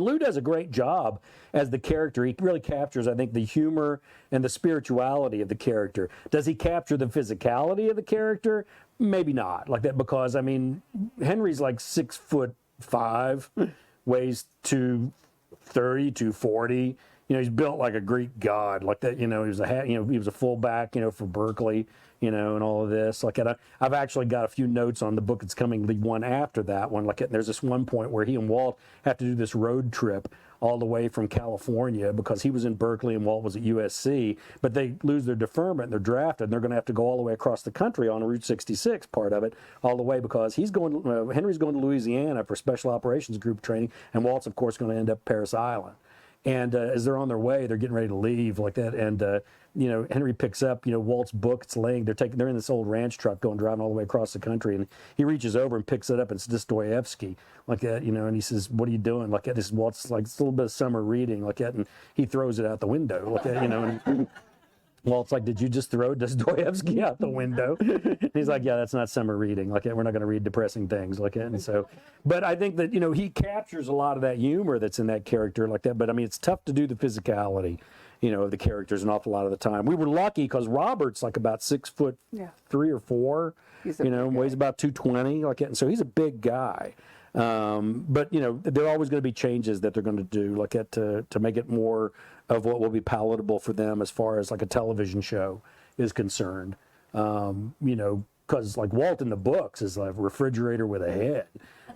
Lou does a great job as the character. He really captures, I think, the humor and the spirituality of the character. Does he capture the physicality of the character? Maybe not like that, because, Henry's like 6'5", weighs 230, 240. He's built like a Greek god, like that. He was a fullback, for Berkeley, and all of this. I've actually got a few notes on the book that's coming, the one after that one. There's this one point where he and Walt have to do this road trip all the way from California, because he was in Berkeley and Walt was at USC, but they lose their deferment and they're drafted, and they're going to have to go all the way across the country on Route 66, part of it, all the way, because Henry's going to Louisiana for Special Operations Group training, and Walt's, of course, going to end up Paris Island. And as they're on their way, they're getting ready to leave like that. And, Henry picks up, Walt's book. It's laying, they're in this old ranch truck driving all the way across the country. And he reaches over and picks it up. It's Dostoevsky like that, and he says, what are you doing? Like that. This is Walt's, it's a little bit of summer reading like that. And he throws it out the window like that, and Walt's like, did you just throw Dostoevsky out the window? He's like, yeah, that's not summer reading. Like, we're not going to read depressing things like that. And so, but I think that, he captures a lot of that humor that's in that character like that. But it's tough to do the physicality, of the characters an awful lot of the time. We were lucky because Robert's like about 6'3" or 4, weighs about 220 like that. And so he's a big guy. But there are always going to be changes that they're going to do like that to make it more of what will be palatable for them as far as like a television show is concerned. Because because like Walt in the books is like a refrigerator with a head.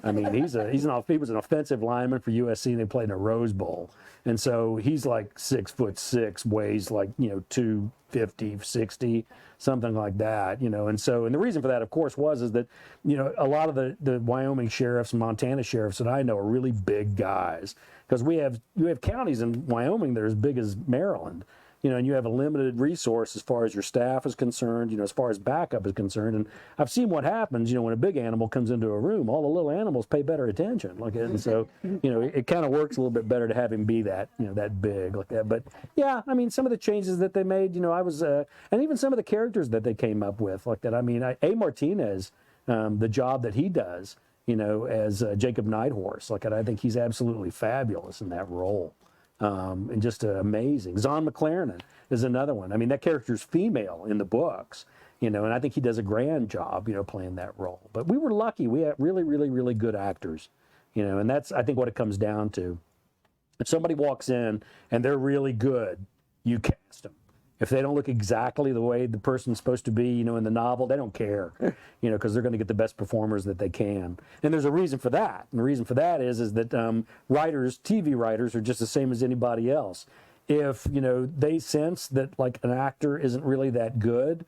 I mean, he was an offensive lineman for USC, and they played in a Rose Bowl. And so he's like 6'6", weighs like, 250, 60, something like that, And so, and the reason for that, of course, is that, a lot of the Wyoming sheriffs and Montana sheriffs that I know are really big guys, because you have counties in Wyoming that are as big as Maryland. And you have a limited resource as far as your staff is concerned, as far as backup is concerned. And I've seen what happens, when a big animal comes into a room, all the little animals pay better attention. And so, it kind of works a little bit better to have him be that, that big like that. But yeah, I mean, some of the changes that they made, I was, and even some of the characters that they came up with like that. I mean, A. Martinez, the job that he does, as Jacob Nighthorse, I think he's absolutely fabulous in that role. And just amazing. Zahn McLaren is another one. I mean, that character's female in the books, and I think he does a grand job, playing that role. But we were lucky. We had really, really, really good actors, and that's, I think, what it comes down to. If somebody walks in and they're really good, you cast them. If they don't look exactly the way the person's supposed to be, in the novel, they don't care, because they're going to get the best performers that they can. And there's a reason for that. And the reason for that is that writers, TV writers, are just the same as anybody else. If, they sense that like an actor isn't really that good,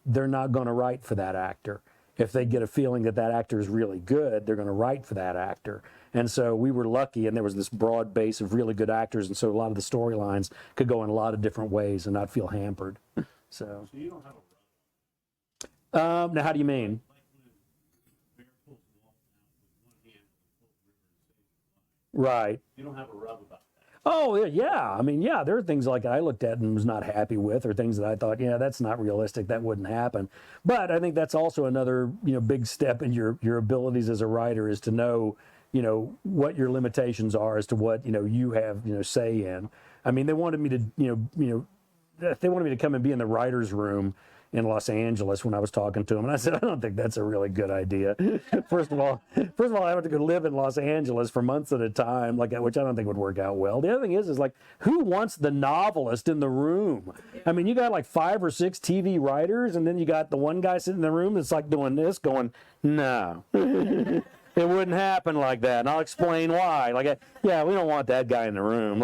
they're not going to write for that actor. If they get a feeling that that actor is really good, they're going to write for that actor. And so we were lucky, and there was this broad base of really good actors, and so a lot of the storylines could go in a lot of different ways and not feel hampered. So you don't have a rub. now, how do you mean? Like when Bear pulls Walt out with one hand and the river and saves his life. Right. You don't have a rub about that. Oh, yeah. I mean, yeah, there are things like I looked at and was not happy with, or things that I thought, that's not realistic. That wouldn't happen. But I think that's also another, big step in your abilities as a writer, is to know, what your limitations are as to what, you have, say in. I mean, they wanted me to, they wanted me to come and be in the writer's room in Los Angeles when I was talking to him. And I said, I don't think that's a really good idea. First of all, I have to go live in Los Angeles for months at a time, which I don't think would work out well. The other thing is like, who wants the novelist in the room? I mean, you got like 5 or 6 TV writers, and then you got the one guy sitting in the room that's like doing this, going, no. It wouldn't happen like that, and I'll explain why. We don't want that guy in the room.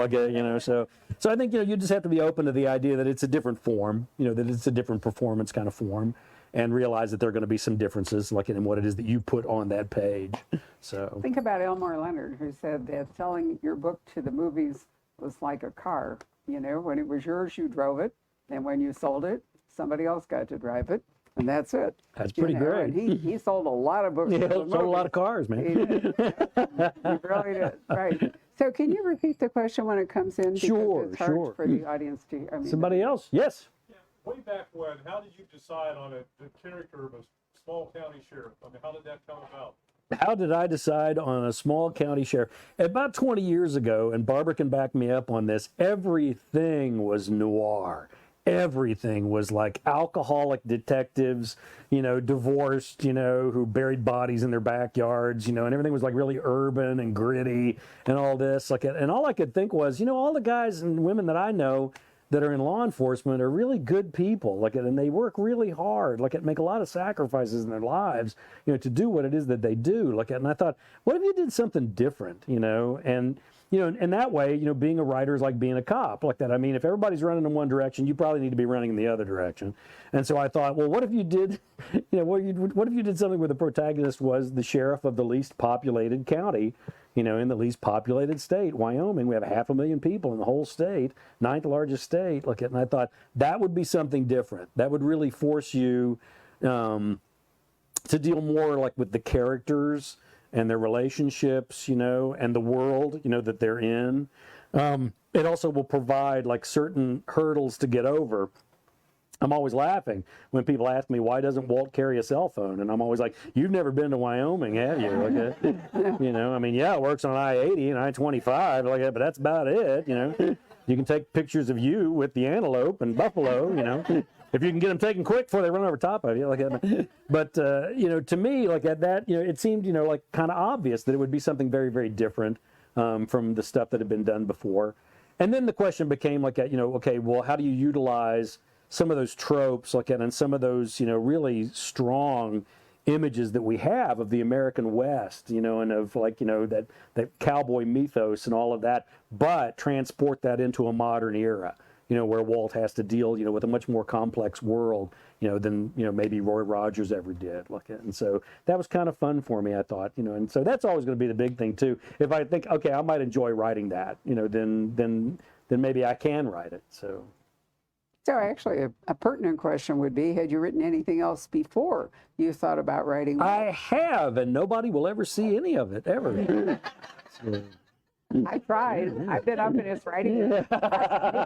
So I think, you just have to be open to the idea that it's a different form, that it's a different performance kind of form, and realize that there are going to be some differences, in what it is that you put on that page. So Think about Elmore Leonard, who said that selling your book to the movies was like a car. When it was yours, you drove it, and when you sold it, somebody else got to drive it. And that's it. That's pretty great. And he sold a lot of books. Yeah, sold a lot of cars, man. He did. He really did. Right. So can you repeat the question when it comes in? Because Sure, it's hard sure. for the audience to. Somebody else? Yes. Yeah. Way back when, how did you decide on the character of a small county sheriff? I mean, how did that come about? How did I decide on a small county sheriff? About 20 years ago, and Barbara can back me up on this, everything was noir. Everything was like alcoholic detectives, divorced, who buried bodies in their backyards, and everything was like really urban and gritty and all this. And all I could think was, all the guys and women that I know that are in law enforcement are really good people, and they work really hard, make a lot of sacrifices in their lives, to do what it is that they do. And I thought, what if you did something different, and in that way, being a writer is like being a cop, like that. I mean, if everybody's running in one direction, you probably need to be running in the other direction. And so I thought, well, what if you did, what if you did something where the protagonist was the sheriff of the least populated county, in the least populated state, Wyoming. We have 500,000 people in the whole state, 9th largest state. And I thought that would be something different. That would really force you to deal more with the characters and their relationships, and the world, that they're in. It also will provide certain hurdles to get over. I'm always laughing when people ask me, why doesn't Walt carry a cell phone? And I'm always like, you've never been to Wyoming, have you? I mean, yeah, it works on I-80 and I-25, but that's about it, You can take pictures of you with the antelope and buffalo, if you can get them taken quick before they run over top of you, But to me, that, it seemed, kind of obvious that it would be something very, very different from the stuff that had been done before. And then the question became okay, well, how do you utilize some of those tropes, like, and some of those, really strong images that we have of the American West, and of that cowboy mythos and all of that, but transport that into a modern era, where Walt has to deal, with a much more complex world, than, maybe Roy Rogers ever did. And so that was kind of fun for me, I thought, and so that's always going to be the big thing too. If I think, okay, I might enjoy writing that, then maybe I can write it. So actually, a pertinent question would be, had you written anything else before you thought about writing? I have, and nobody will ever see any of it, ever. So. I tried. I've been up in his writing, sneaking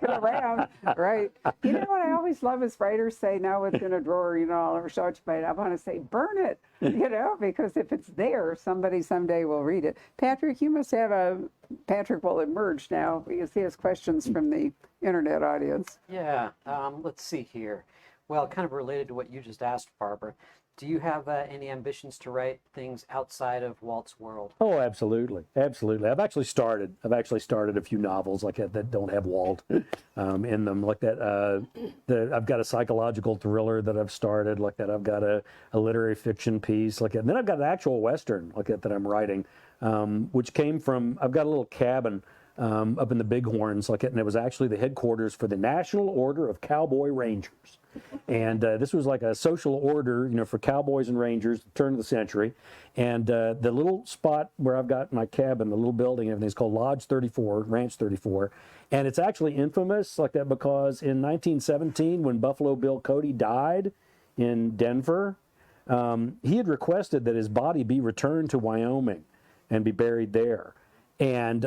around, right? You know what I always love is writers say, no, it's in a drawer, I'll never show it to you, but I want to say, burn it, because if it's there, somebody someday will read it. Patrick, you must have Patrick will emerge now because he has questions from the internet audience. Yeah, let's see here. Well, kind of related to what you just asked, Barbara. Do you have any ambitions to write things outside of Walt's world? Oh, absolutely, absolutely. I've actually started a few novels like that don't have Walt in them, like that. I've got a psychological thriller that I've started, like that. I've got a literary fiction piece, like that. And then I've got an actual Western, like that I'm writing, which came from. I've got a little cabin up in the Bighorns, like it, and it was actually the headquarters for the National Order of Cowboy Rangers. And this was like a social order, for cowboys and rangers, turn of the century. And the little spot where I've got my cabin, the little building, everything's called Lodge 34, Ranch 34. And it's actually infamous like that because in 1917, when Buffalo Bill Cody died in Denver, he had requested that his body be returned to Wyoming and be buried there. And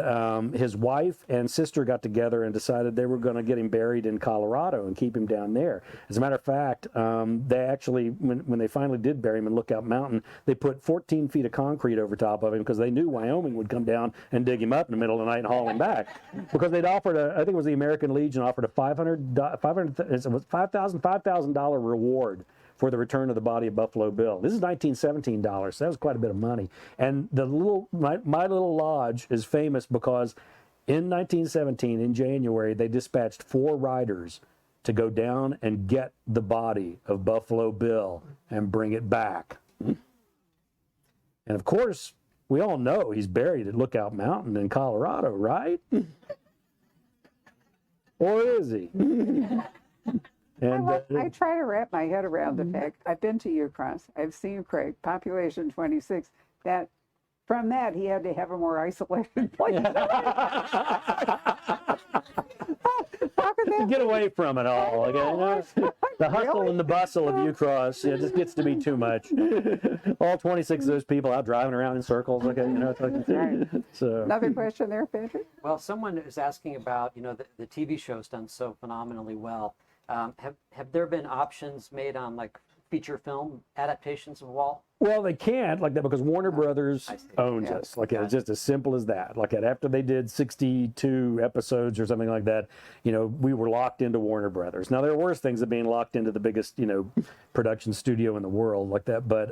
his wife and sister got together and decided they were going to get him buried in Colorado and keep him down there. As a matter of fact, they actually, when they finally did bury him in Lookout Mountain, they put 14 feet of concrete over top of him because they knew Wyoming would come down and dig him up in the middle of the night and haul him back. Because they'd offered, I think it was the American Legion offered a $5,000 reward for the return of the body of Buffalo Bill. This is 1917 dollars, so that was quite a bit of money. And the my little lodge is famous because in 1917, in January, they dispatched 4 riders to go down and get the body of Buffalo Bill and bring it back. And of course, we all know he's buried at Lookout Mountain in Colorado, right? Or is he? And I try to wrap my head around the fact I've been to Ucross, I've seen Craig, population 26. That from that he had to have a more isolated place. Get away from it all. Okay? The hustle and the bustle of Ucross, it just gets to be too much. All 26 of those people out driving around in circles. Okay, so. Another question there, Patrick? Well, someone is asking about, the TV show's done so phenomenally well. Have there been options made on like feature film adaptations of Walt? Well, they can't like that because Warner Brothers owns us. Like it's just as simple as that. Like after they did 62 episodes or something like that, we were locked into Warner Brothers. Now there are worse things than being locked into the biggest, production studio in the world like that. But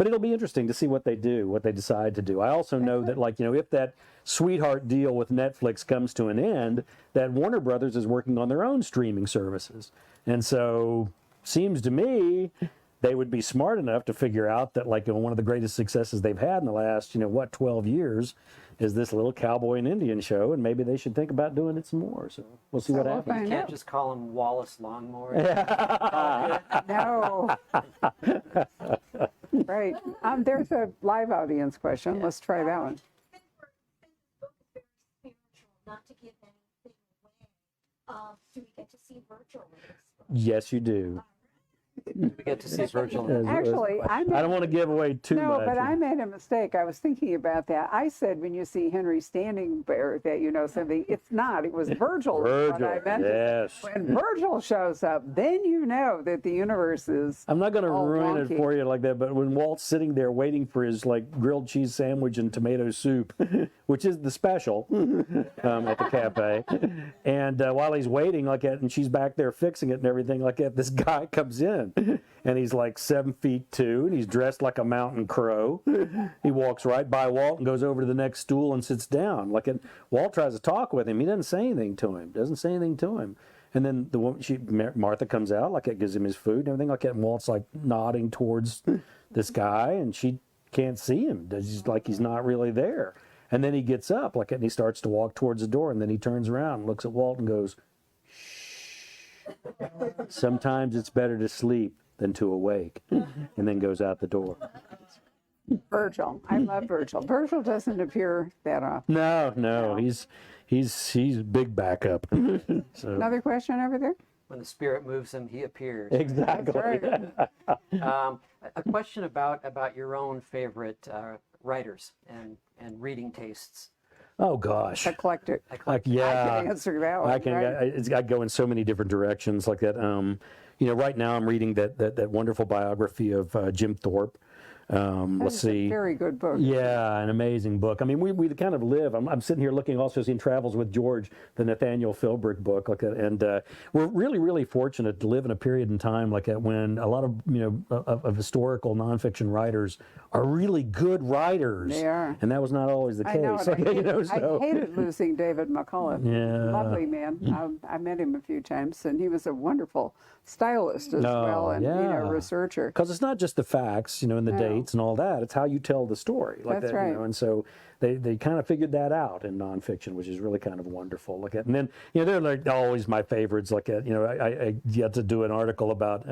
it'll be interesting to see what they do, what they decide to do. I also know that if that sweetheart deal with Netflix comes to an end, that Warner Brothers is working on their own streaming services. And so seems to me they would be smart enough to figure out that one of the greatest successes they've had in the last, 12 years is this little cowboy and Indian show, and maybe they should think about doing it some more. So we'll see what happens. You can't just call him Wallace Longmore. No. Right. There's a live audience question. Let's try that one. Not to give anything away. Do we get to see Virgil? Yes, you do. We get to see Virgil. Actually, I don't want to give away too much. No, but I made a mistake. I was thinking about that. I said when you see Henry standing there that something. It's not. It was Virgil. What I meant. Yes. When Virgil shows up, then you know that the universe is. I'm not going to ruin wonky. it for you like that, but when Walt's sitting there waiting for his grilled cheese sandwich and tomato soup, which is the special at the cafe, and while he's waiting like that, and she's back there fixing it and everything like that, this guy comes in. And he's 7'2", and he's dressed like a mountain crow. He walks right by Walt and goes over to the next stool and sits down. Walt tries to talk with him. He doesn't say anything to him. And then the woman, Martha comes out, like it gives him his food and everything like that. And Walt's like nodding towards this guy, and she can't see him. He's like he's not really there. And then he gets up, like, and he starts to walk towards the door, and then he turns around, and looks at Walt, and goes, "Shh. Sometimes it's better to sleep than to awake," and then goes out the door. Virgil. I love Virgil. Virgil doesn't appear that often. No, he's big backup. So Another question over there? When the spirit moves him, he appears. exactly. That's right. A question about your own favorite writers and reading tastes. Oh gosh. Eclectic. Like I yeah. can answer that one. I can. right? I go in so many different directions like that. Right now I'm reading that wonderful biography of Jim Thorpe. Let's It's see. a very good book. Yeah, an amazing book. I mean, we kind of live. I'm sitting here looking, also seeing Travels with George, the Nathaniel Philbrick book, like that, and we're really, really fortunate to live in a period in time like that when a lot of historical nonfiction writers are really good writers. They are. And that was not always the case. I know. And So- I hated losing David McCullough. Yeah. Lovely man. I met him a few times, and he was a wonderful stylist as well, and yeah. researcher. Because it's not just the facts, and the No. dates and all that. It's how you tell the story. Like That's that, right. And so they kind of figured that out in nonfiction, which is really kind of wonderful. Like, and then they're like always my favorites. Like, I got to do an article about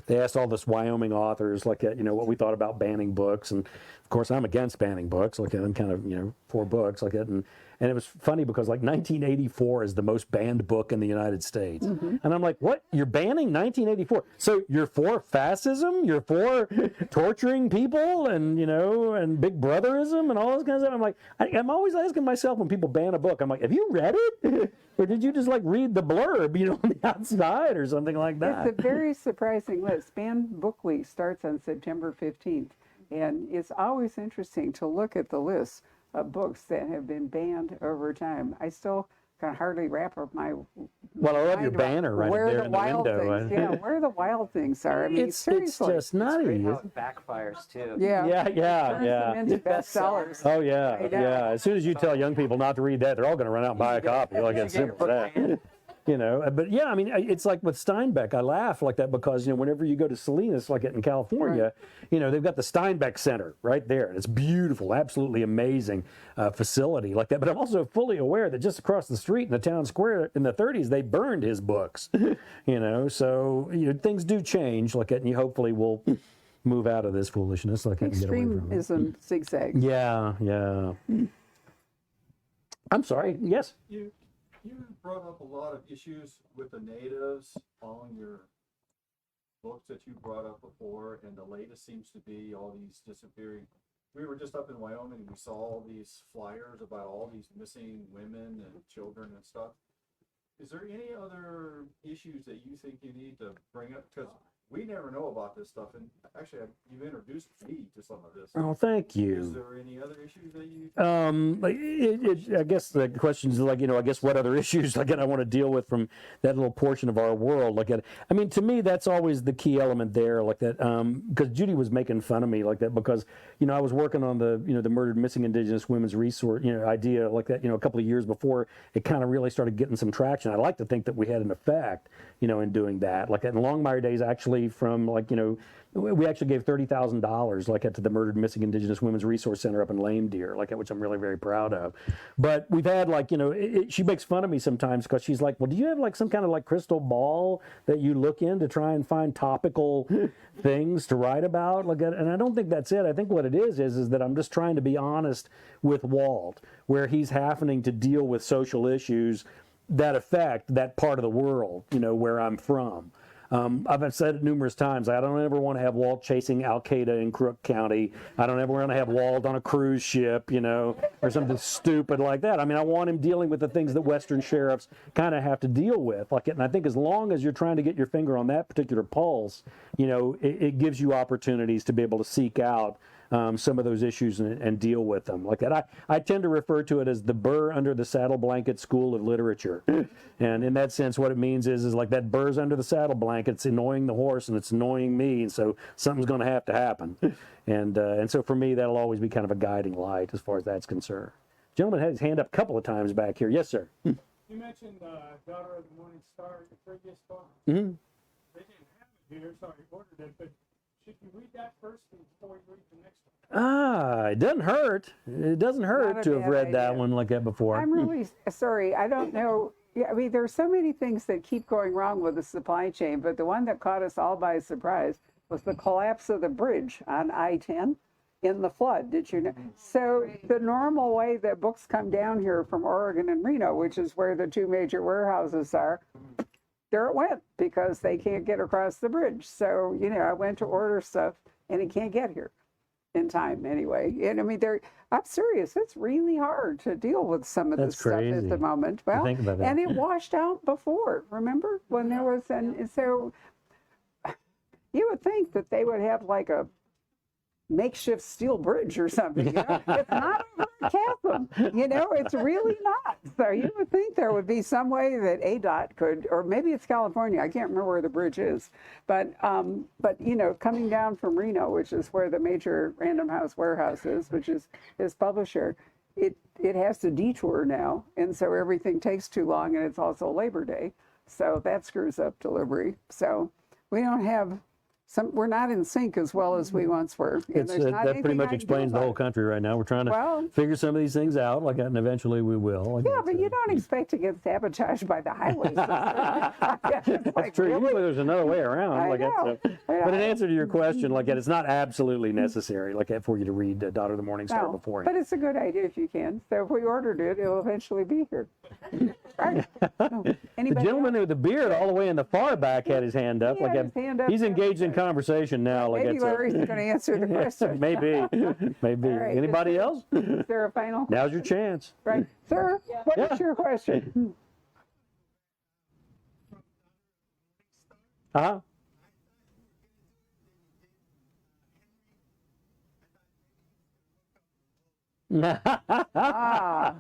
they asked all this Wyoming authors like what we thought about banning books, and of course I'm against banning books. Like, I'm kind of for books like that, and it was funny because like 1984 is the most banned book in the United States, and I'm like, what? You're banning 1984? So you're for fascism? You're for torturing people and and Big Brotherism and all this kind of stuff? I'm like, I'm always asking myself when people ban a book, I'm like, have you read it, or did you just like read the blurb on the outside or something like that? It's a very surprising list. Banned Book Week starts on September 15th, and it's always interesting to look at the list of books that have been banned over time. I still can hardly wrap up my Well, I love your mind about banner right where there the in the wild window. things, yeah, where the wild things are. I mean, It's seriously. just nutty. Great how it backfires too. Yeah. Yeah. Turns them into bestsellers. Oh yeah, I know. yeah. As soon as you tell young people not to read that, they're all going to run out and buy a copy. Like it's simple as that. But yeah, I mean, it's like with Steinbeck. I laugh like that because whenever you go to Salinas, like in California, they've got the Steinbeck Center right there. It's beautiful, absolutely amazing facility like that. But I'm also fully aware that just across the street in the town square in the 30s, they burned his books. So things do change like that, and you hopefully will move out of this foolishness like that and get away from it. Extremism zigzags. Yeah. I'm sorry. Yes. You brought up a lot of issues with the natives following your books that you brought up before, and the latest seems to be all these disappearing. We were just up in Wyoming and we saw all these flyers about all these missing women and children and stuff. Is there any other issues that you think you need to bring up? Because we never know about this stuff, and actually, you've introduced me to some of this. Oh, thank Is you. there any other issues that you? I guess the question is like, I guess what other issues like I want to deal with from that little portion of our world. Like, I mean, to me, that's always the key element there. Like that, because Judy was making fun of me like that because I was working on the the murdered missing Indigenous women's resource idea like that a couple of years before it kind of really started getting some traction. I like to think that we had an effect in doing that. Like in Longmire days, actually from like we actually gave $30,000 like to the murdered missing Indigenous women's resource center up in Lame Deer, like which I'm really very proud of. But we've had like she makes fun of me sometimes because she's like, well, do you have like some kind of like crystal ball that you look in to try and find topical things to write about? Like, and I don't think that's it. I think what it is that I'm just trying to be honest with Walt, where he's having to deal with social issues that affect that part of the world, where I'm from. I've said it numerous times. I don't ever want to have Walt chasing Al Qaeda in Crook County. I don't ever want to have Walt on a cruise ship, or something stupid like that. I mean, I want him dealing with the things that Western sheriffs kind of have to deal with. And I think as long as you're trying to get your finger on that particular pulse, it gives you opportunities to be able to seek out some of those issues and deal with them like that. I tend to refer to it as the burr under the saddle blanket school of literature. And in that sense, what it means is like that burr's under the saddle blanket. It's annoying the horse and it's annoying me. And so something's going to have to happen. And so for me, that'll always be kind of a guiding light as far as that's concerned. Gentleman had his hand up a couple of times back here. Yes, sir. You mentioned Daughter of the Morning Star, your previous book. Mhm. They didn't have it here, so I ordered it. But should you read that first before you read the next one? It doesn't hurt. It doesn't hurt Not a to have bad read that idea. one like that before. I'm really sorry. I don't know. Yeah, I mean, there's so many things that keep going wrong with the supply chain, but the one that caught us all by surprise was the collapse of the bridge on I-10 in the flood. Did you know? So the normal way that books come down here from Oregon and Reno, which is where the two major warehouses are, there it went because they can't get across the bridge. So, I went to order stuff and it can't get here in time anyway. And I mean, I'm serious, it's really hard to deal with some of this That's stuff at crazy the moment. Well, think about that. and it washed out before, remember when there was so you would think that they would have like a makeshift steel bridge or something. It's not over a chasm. It's really not. So you would think there would be some way that ADOT could, or maybe it's California. I can't remember where the bridge is, but coming down from Reno, which is where the major Random House warehouse is, which is his publisher, it has to detour now, and so everything takes too long, and it's also Labor Day, so that screws up delivery. So we don't have. We're not in sync as well as we once were. And there's not that pretty anything much I can do explains the about whole it. country right now. We're trying to Well- figure some of these things out, like that, and eventually we will. Yeah, but you don't expect to get sabotaged by the highway system. That's true. Usually there's another way around. I Like that, know. so. But in answer to your question, like that, it's not absolutely necessary, like that, for you to read Daughter of the Morning Star No, beforehand. but it's a good idea if you can. So if we ordered it, it'll eventually be here. Right. The Anybody gentleman else? with the beard all the way in the far back had his hand up. He Like had that. his hand up He's there. engaged in conversation now. Like Maybe that's Larry's going to answer the question. maybe. Maybe. All right. Anybody else? Is there a final? Now's your chance. Right. Sir, what is Yeah. your question? Uh-huh. Ah,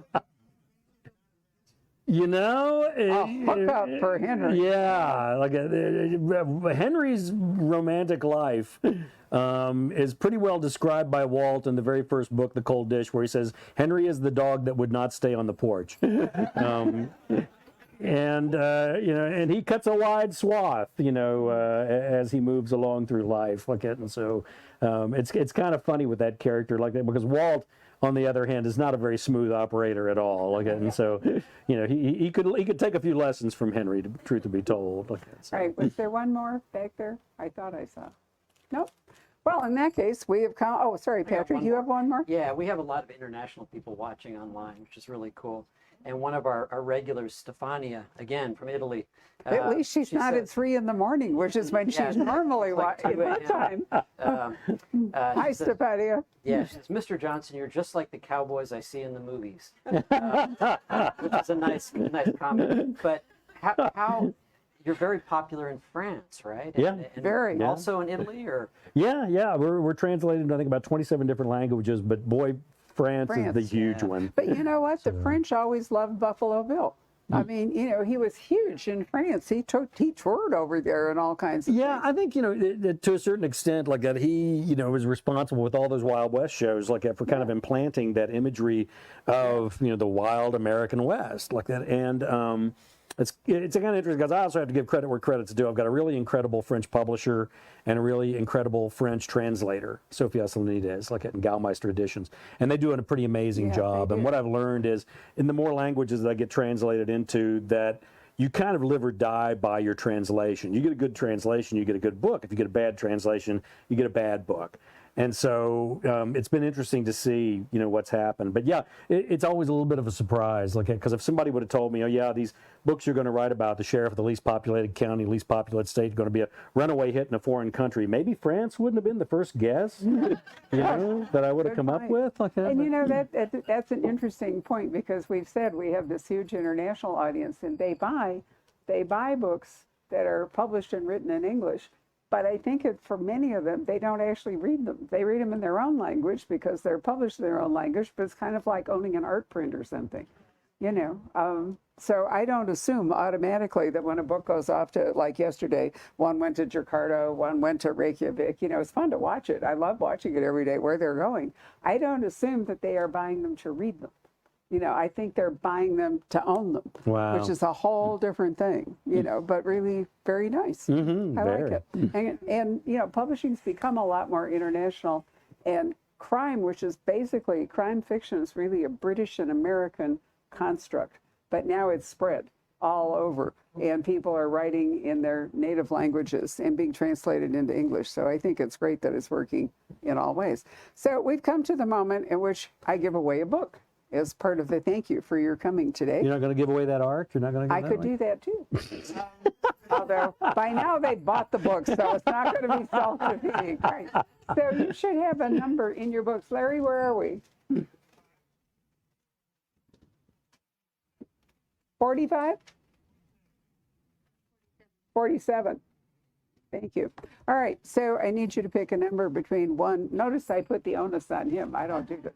A hookup for Henry. Yeah, like Henry's romantic life is pretty well described by Walt in the very first book, The Cold Dish, where he says Henry is the dog that would not stay on the porch. And he cuts a wide swath, as he moves along through life, like it. And so it's kind of funny with that character, like that, because Walt, on the other hand, is not a very smooth operator at all, like it. And so, he could take a few lessons from Henry, truth to be told, like that. So. All right, was there one more back there? I thought I saw. Nope. Well, in that case, we have come. Oh, sorry, Patrick, you have one more? Yeah, we have a lot of international people watching online, which is really cool. And one of our regulars, Stefania, again from Italy. At least she's not at 3 a.m, which is when Yeah, she's normally like watching 2 that time. Hi, she says, Stefania. yeah, she says, Mr. Johnson, you're just like the cowboys I see in the movies, which is a nice comment. But how you're very popular in France, right? Yeah, and very. Also in Italy, or Yeah, we're translated, I think, about 27 different languages, but boy, France is the France, huge yeah. one. But you know what? The French always loved Buffalo Bill. I mean, he was huge in France. He toured over there and all kinds of Yeah, things. I think, to a certain extent, like that, he, was responsible with all those Wild West shows, like that, for kind of implanting that imagery of, the wild American West, like that. And it's kind of interesting because I also have to give credit where credit's due. I've got a really incredible French publisher and a really incredible French translator, Sophia Salonides, like at Gallmeister Editions. And they do a pretty amazing Yeah, job. they And do. what I've learned is, in the more languages that I get translated into, that you kind of live or die by your translation. You get a good translation, you get a good book. If you get a bad translation, you get a bad book. And so it's been interesting to see, what's happened. But yeah, it's always a little bit of a surprise. Like, because if somebody would have told me, oh yeah, these books you're going to write about the sheriff of the least populated county, least populated state, going to be a runaway hit in a foreign country, maybe France wouldn't have been the first guess, that I would have Good come up point. with. Like that. And that's an interesting point, because we've said we have this huge international audience, and they buy books that are published and written in English. But I think for many of them, they don't actually read them. They read them in their own language because they're published in their own language, but it's kind of like owning an art print or something, So I don't assume automatically that when a book goes off to, like yesterday, one went to Jakarta, one went to Reykjavik. It's fun to watch it. I love watching it every day where they're going. I don't assume that they are buying them to read them. I think they're buying them to own them, Wow. which is a whole different thing, but really very nice. Mm-hmm, I very. like it. And publishing's become a lot more international. And crime, which is basically, crime fiction is really a British and American construct. But now it's spread all over. And people are writing in their native languages and being translated into English. So I think it's great that it's working in all ways. So we've come to the moment in which I give away a book as part of the thank you for your coming today. You're not going to give away that arc? You're not going to give I could do that too. Although by now they bought the book, so it's not going to be self-defeating. Right. So you should have a number in your books. Larry, where are we? 45? 47. Thank you. All right, so I need you to pick a number between 1. Notice I put the onus on him. I don't do this.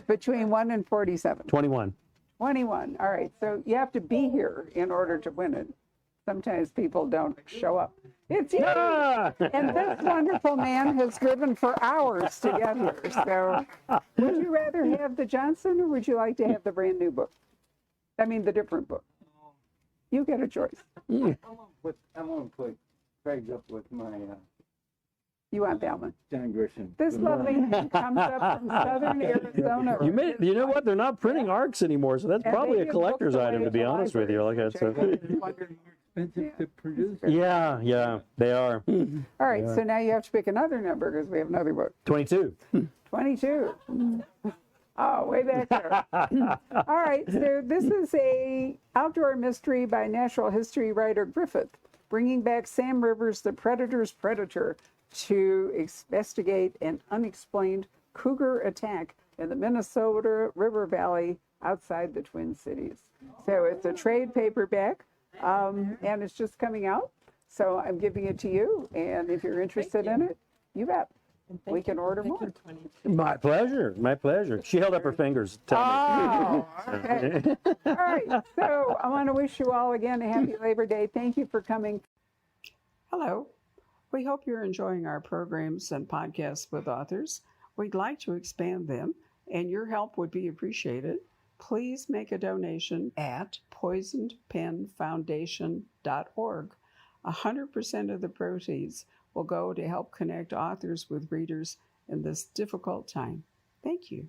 Between 1 and 47. 21. 21. All right, so you have to be here in order to win it. Sometimes people don't show up. It's you. Ah! And this wonderful man has driven for hours to get here. So would you rather have the Johnson or would you like to have the brand new book? I mean, the different book. You get a choice. I want to put Craig up with my You want that one. John Grisham. This lovely man comes up from southern Arizona. You know what? They're not printing arcs anymore, so that's And probably they a give collector's books item, away to be at the honest with you. Like library, that's Expensive to produce. yeah, they are. All right, so now you have to pick another number because we have another book. 22. 22. Oh, way back there. All right, so this is a outdoor mystery by natural history writer Griffith, bringing back Sam Rivers, the predator's predator, to investigate an unexplained cougar attack in the Minnesota River Valley outside the Twin Cities. So it's a trade paperback, and it's just coming out. So I'm giving it to you, and if you're interested in it, you bet. We can order more. My pleasure. My pleasure. She held up her fingers. Tell me. Oh, okay. All right. So I want to wish you all again a happy Labor Day. Thank you for coming. Hello. We hope you're enjoying our programs and podcasts with authors. We'd like to expand them, and your help would be appreciated. Please make a donation at poisonedpenfoundation.org. 100% of the proceeds will go to help connect authors with readers in this difficult time. Thank you.